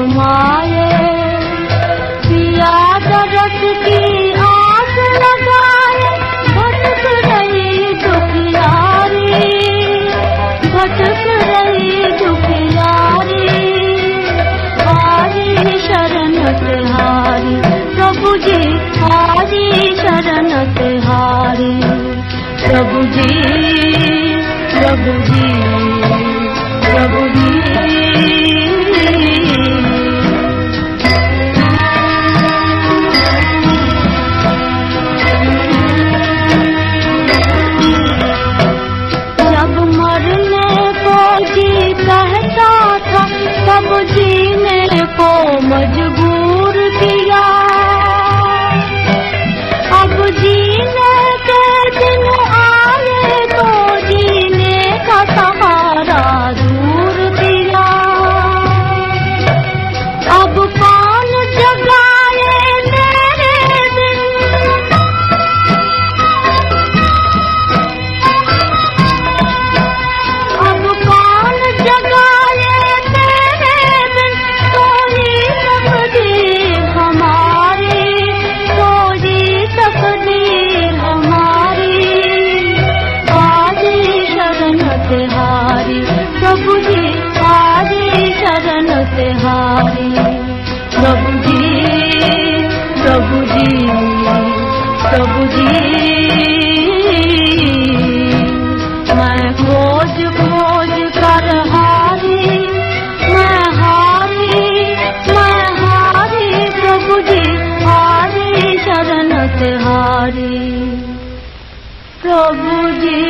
मजबूर किया। अब जीने के दिन आए तो जीने का सहारा दूर किया। अब कौन जगाए मेरे दिन, अब कौन जगाए मेरे दिन, कोई तकदीर हमारी, कोई तकदीर हमारी। आजी शरण तिहारी प्रभु जी, आजी शरण तिहारी प्रभु जी, प्रभु जी, प्रभु जी। मैं खोज खोज कर हारी, मैं हारी, मैं हारी प्रभु जी, हारी शरण तिहारी प्रभु जी,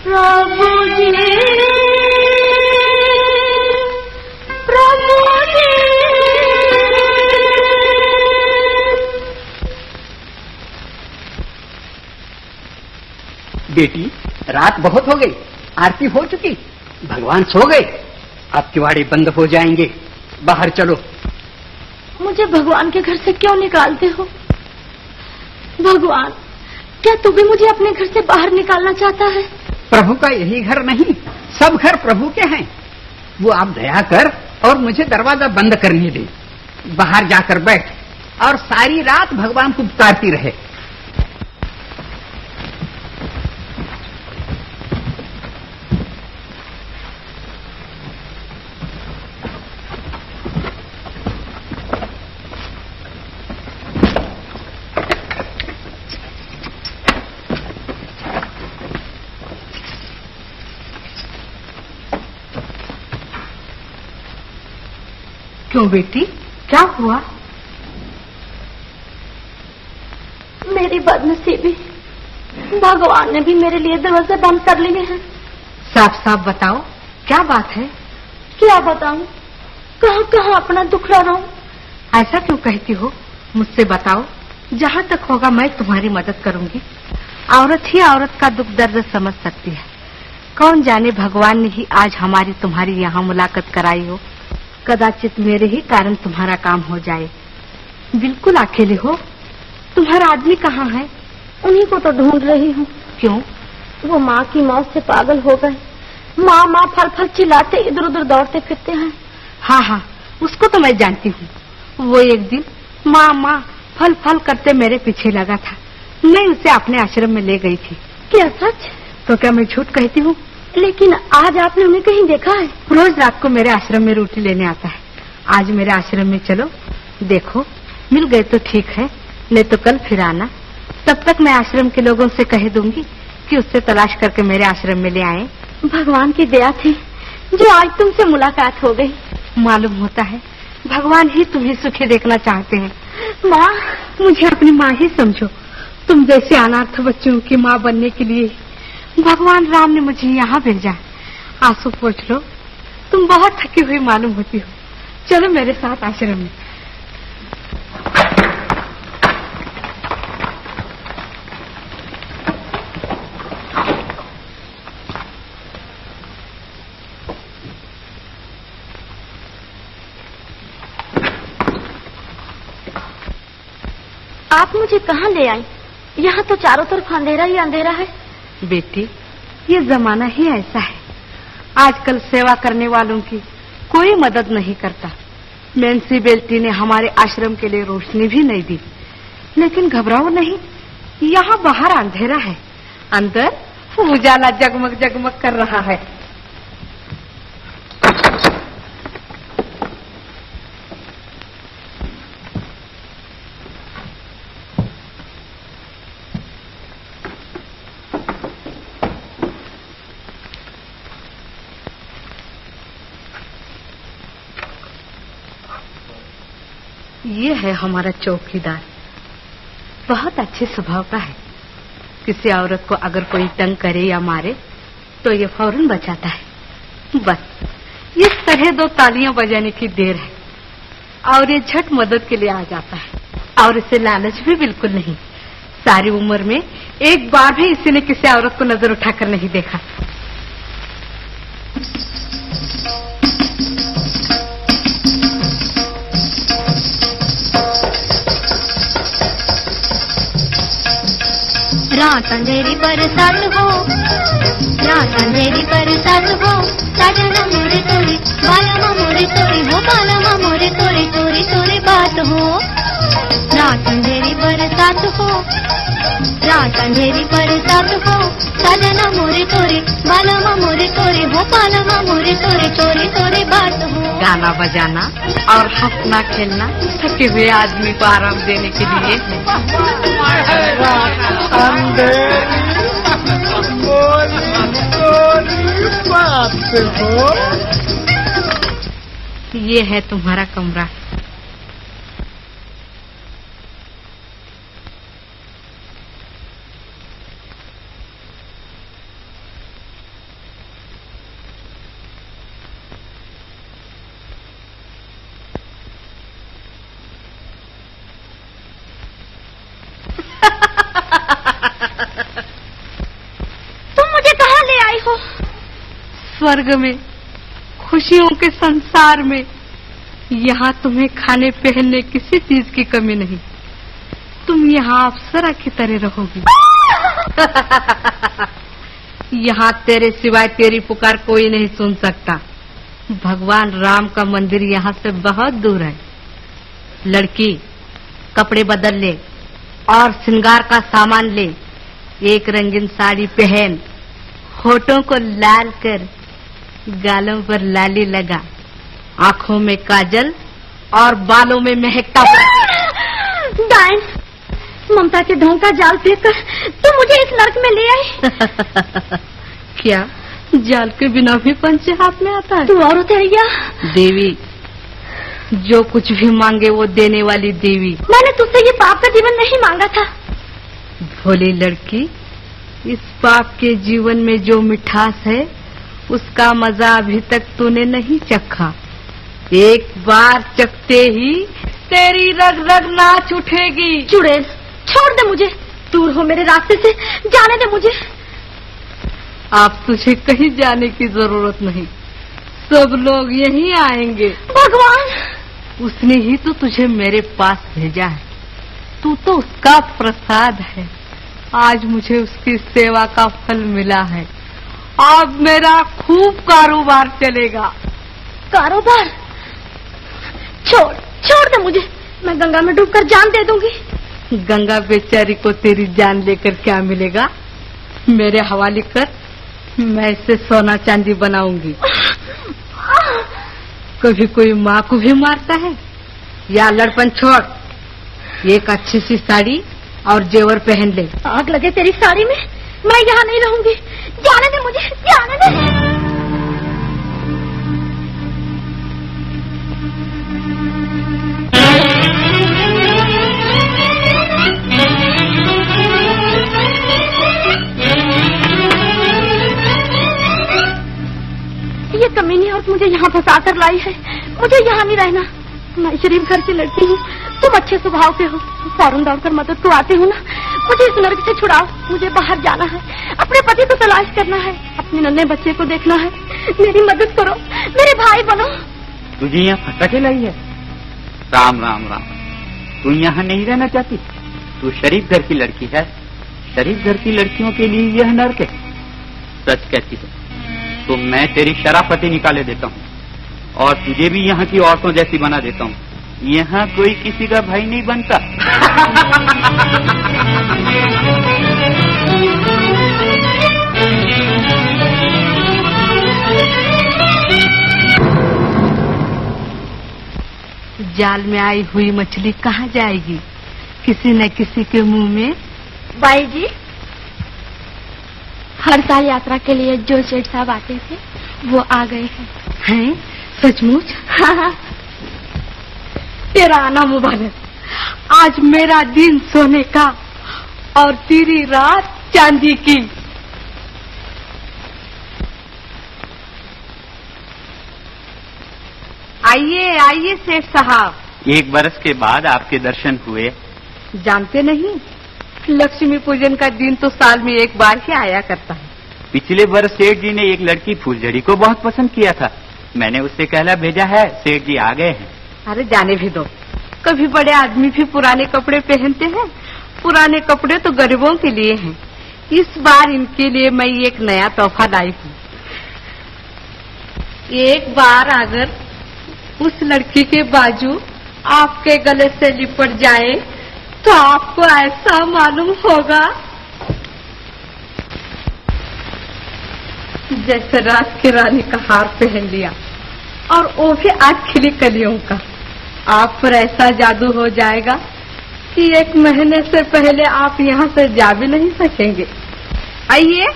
प्रभु जी, प्रभु जी। बेटी, रात बहुत हो गई, आरती हो चुकी, भगवान सो गए, अब किवाड़े बंद हो जाएंगे, बाहर चलो। मुझे भगवान के घर से क्यों निकालते हो? भगवान, क्या तू भी मुझे अपने घर से बाहर निकालना चाहता है? प्रभु का यही घर नहीं, सब घर प्रभु के हैं। वो आप दया कर और मुझे दरवाजा बंद करने दे, बाहर जाकर बैठ और सारी रात भगवान को पुकारती रहे। क्यों बेटी, क्या हुआ? मेरी बदनसीबी, भगवान ने भी मेरे लिए दरवाजे बंद कर लिए हैं। साफ साफ बताओ, क्या बात है? क्या बताऊं, कहाँ कहाँ अपना दुख रहा हूँ। ऐसा क्यों कहती हो? मुझसे बताओ, जहाँ तक होगा मैं तुम्हारी मदद करूंगी। औरत ही औरत का दुख दर्द समझ सकती है। कौन जाने भगवान ने ही आज हमारी तुम्हारी यहाँ मुलाकात कराई हो। कदाचित मेरे ही कारण तुम्हारा काम हो जाए। बिल्कुल अकेले हो? तुम्हारा आदमी कहाँ है? उन्हीं को तो ढूंढ रही हूँ। क्यों? वो माँ की मौत से पागल हो गए। माँ माँ फल फल चिल्लाते इधर उधर दौड़ते फिरते हैं। हाँ हाँ, उसको तो मैं जानती हूँ। वो एक दिन माँ माँ फल फल करते मेरे पीछे लगा था। मैं उसे अपने आश्रम में ले गई थी। क्या सच? तो क्या मैं झूठ कहती हूँ? लेकिन आज आपने उन्हें कहीं देखा है? रोज रात को मेरे आश्रम में रोटी लेने आता है। आज मेरे आश्रम में चलो, देखो मिल गए तो ठीक है, नहीं तो कल फिर आना। तब तक मैं आश्रम के लोगों से कह दूंगी कि उससे तलाश करके मेरे आश्रम में ले आए। भगवान की दया थी जो आज तुमसे मुलाकात हो गई। मालूम होता है भगवान ही तुम्हें सुखी देखना चाहते हैं। माँ, मुझे अपनी माँ ही समझो। तुम जैसे अनाथ बच्चों की माँ बनने के लिए भगवान राम ने मुझे यहाँ भेजा। आंसू पोंछ लो, तुम बहुत थकी हुई मालूम होती हो। चलो मेरे साथ आश्रम में। आप मुझे कहाँ ले आई? यहाँ तो चारों तरफ अंधेरा ही अंधेरा है। बेटी, ये जमाना ही ऐसा है। आजकल सेवा करने वालों की कोई मदद नहीं करता। म्युनिसिपैलिटी ने हमारे आश्रम के लिए रोशनी भी नहीं दी। लेकिन घबराओ नहीं, यहाँ बाहर अंधेरा है, अंदर उजाला जगमग जगमग कर रहा है। ये है हमारा चौकीदार। बहुत अच्छे स्वभाव का है। किसी औरत को अगर कोई तंग करे या मारे तो ये फौरन बचाता है। बस ये तरह दो तालियां बजाने की देर है और ये झट मदद के लिए आ जाता है। और इसे लालच भी बिल्कुल नहीं। सारी उम्र में एक बार भी इसी ने किसी औरत को नजर उठाकर नहीं देखा। रात अंधेरी बरसात हो, रात अंधेरी बरसात हो, साजना मोरे तोरी बालमा मोरे तोरी हो, बालमा मोरे तोरी तोरी तोरी बात हो। रात अंधेरी बरसात हो, रात अंधेरी बरसात हो, साजना मोरे तोरी बालमा मोरे तोरी हो, बालमा मोरे तोरी तोरी तोरी बात हो। गाना बजाना और हंसना खेलना थके हुए आदमी को आराम देने के लिए ये है तुम्हारा कमरा। स्वर्ग में, खुशियों के संसार में। यहाँ तुम्हें खाने पहनने किसी चीज की कमी नहीं। तुम यहाँ अप्सरा की तरह रहोगी। यहाँ तेरे सिवाय तेरी पुकार कोई नहीं सुन सकता। भगवान राम का मंदिर यहाँ से बहुत दूर है। लड़की, कपड़े बदल ले और श्रृंगार का सामान ले। एक रंगीन साड़ी पहन, होठों को लाल कर, गालों पर लाली लगा, आंखों में काजल और बालों में महकता। डायन, ममता के ढोंग का जाल फेंककर तू मुझे इस नर्क में ले आई। क्या जाल के बिना भी पंचे हाथ में आता है? तू औरत है या देवी? जो कुछ भी मांगे वो देने वाली देवी। मैंने तुझसे ये पाप का जीवन नहीं मांगा था। भोली लड़की, इस पाप के जीवन में जो मिठास है उसका मजा अभी तक तूने नहीं चखा। एक बार चखते ही तेरी रग रग नाच उठेगी। चुड़ैल, छोड़ दे मुझे, दूर हो मेरे रास्ते से, जाने दे मुझे। आप तुझे कहीं जाने की जरूरत नहीं, सब लोग यहीं आएंगे। भगवान, उसने ही तो तुझे मेरे पास भेजा है। तू तो उसका प्रसाद है। आज मुझे उसकी सेवा का फल मिला है। अब मेरा खूब कारोबार चलेगा। कारोबार? छोड़ दे मुझे, मैं गंगा में डूबकर जान दे दूंगी। गंगा बेचारी को तेरी जान लेकर क्या मिलेगा? मेरे हवाले कर, मैं इसे सोना चांदी बनाऊंगी। कभी कोई माँ को भी मारता है। या लड़पन छोड़, एक अच्छी सी साड़ी और जेवर पहन ले। आग लगे तेरी साड़ी में, मैं यहाँ नहीं रहूंगी। जाने दे मुझे, जाने दे। ये कमीनी औरत मुझे यहाँ फंसा कर लाई है। मुझे यहाँ नहीं रहना। मैं शरीफ घर से लड़ती हूँ, तुम अच्छे स्वभाव के हो, फौरन दौड़कर मदद को आते हो ना। मुझे इस नर्क से छुड़ाओ, मुझे बाहर जाना है, अपने पति को तलाश करना है, अपने नन्हे बच्चे को देखना है। मेरी मदद करो, मेरे भाई बनो। तुझे यहाँ फंसा के लाई है? राम राम राम, तू यहाँ नहीं रहना चाहती? तू शरीफ घर की लड़की है। शरीफ घर की लड़कियों के लिए यह नर्क है। सच कहती है तो मैं तेरी शराफतें निकाले देता हूँ और तुझे भी यहाँ की औरतों जैसी बना देता हूँ। यहाँ कोई किसी का भाई नहीं बनता। जाल में आई हुई मछली कहाँ जाएगी? किसी न किसी के मुंह में। बाई जी, हर साल यात्रा के लिए जो सेठ साहब आते थे वो आ गए हैं। सचमुच? हाँ। तेरा आना मुबारक। आज मेरा दिन सोने का और तेरी रात चांदी की। आइए आइए सेठ साहब। एक बरस के बाद आपके दर्शन हुए। जानते नहीं, लक्ष्मी पूजन का दिन तो साल में एक बार ही आया करता है। पिछले बरस सेठ जी ने एक लड़की फूलझड़ी को बहुत पसंद किया था। मैंने उससे कहला भेजा है, सेठ जी आ गए हैं। अरे जाने भी दो, कभी बड़े आदमी भी पुराने कपड़े पहनते हैं। पुराने कपड़े तो गरीबों के लिए हैं। इस बार इनके लिए मैं एक नया तोहफा लाई हूँ। एक बार अगर उस लड़की के बाजू आपके गले से लिपट जाए तो आपको ऐसा मालूम होगा जैसे रात की रानी का हार पहन लिया, और वो भी आज खिली कलियों का। आप पर ऐसा जादू हो जाएगा कि 1 महीने से पहले आप यहाँ से जा भी नहीं सकेंगे। आइए।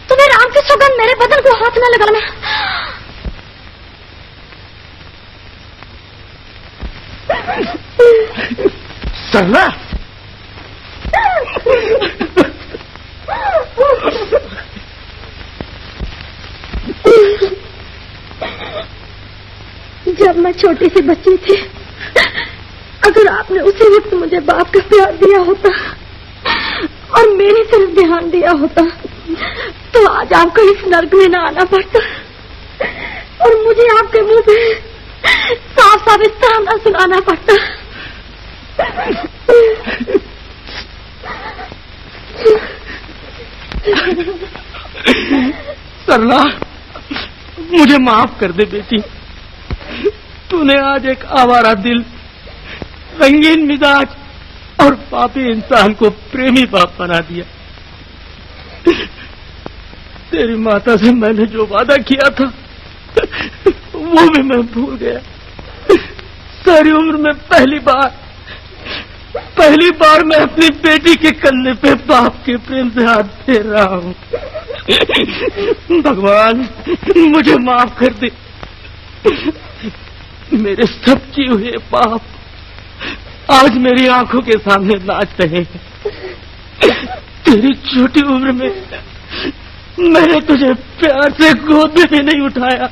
तुम्हें राम की सौगंध, मेरे बदन को हाथ न लगाना। सरला, जब मैं छोटी सी बच्ची थी, अगर आपने उसी वक्त मुझे बाप का प्यार दिया होता और मेरी तरफ ध्यान दिया होता तो आज आपको इस नर्क में न आना पड़ता और मुझे आपके मुंह पे साफ साफ इस तरह न सुनाना पड़ता। सरला, मुझे माफ कर दे बेटी। तूने आज एक आवारा दिल, रंगीन मिजाज और पापी इंसान को प्रेमी बाप बना दिया। तेरी माता से मैंने जो वादा किया था वो भी मैं भूल गया। सारी उम्र में पहली बार मैं अपनी बेटी के कंधे पे बाप के प्रेम से हाथ फेर रहा हूँ। भगवान, मुझे माफ कर दे। मेरे सब किए हुए पाप आज मेरी आंखों के सामने नाच रहे हैं। तेरी छोटी उम्र में मैंने तुझे प्यार से गोद में भी नहीं उठाया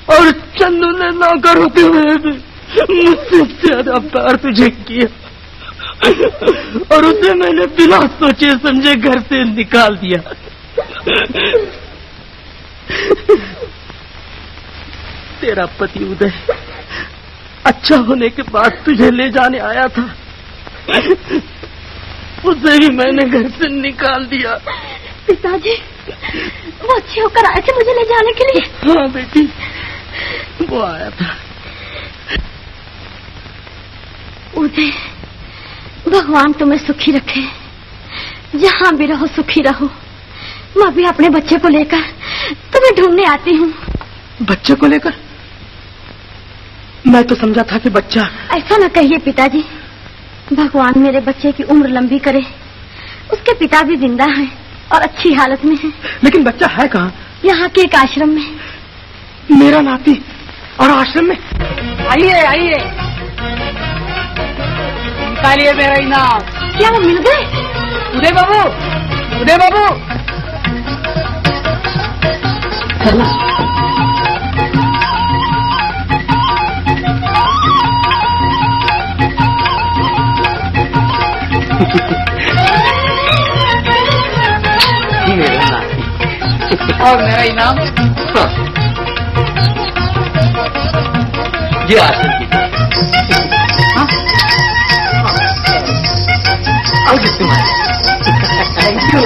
और चंदू ने नौकर होते हुए भी मुझसे ज्यादा प्यार तुझे किया और उसे मैंने बिना सोचे समझे घर से निकाल दिया। तेरा पति उदय अच्छा होने के बाद तुझे ले जाने आया था, उसे भी मैंने घर से निकाल दिया। पिताजी, वो अच्छे होकर आए थे मुझे ले जाने के लिए? हाँ बेटी, वो आया था। उदय, भगवान तुम्हें सुखी रखे, जहाँ भी रहो सुखी रहो। मैं भी अपने बच्चे को लेकर तुम्हें ढूंढने आती हूँ। बच्चे को लेकर? मैं तो समझा था कि बच्चा। ऐसा न कहिए पिताजी, भगवान मेरे बच्चे की उम्र लंबी करे। उसके पिता भी जिंदा हैं और अच्छी हालत में हैं। लेकिन बच्चा है कहाँ? यहाँ के एक आश्रम में। मेरा नाती और आश्रम में? आइए आइए, निकालिए मेरा इनाम। क्या वो मिल गए? उदय बाबू, उदय बाबू। मेरा नाती और मेरा इनाम। ये आसन की थैंक यू।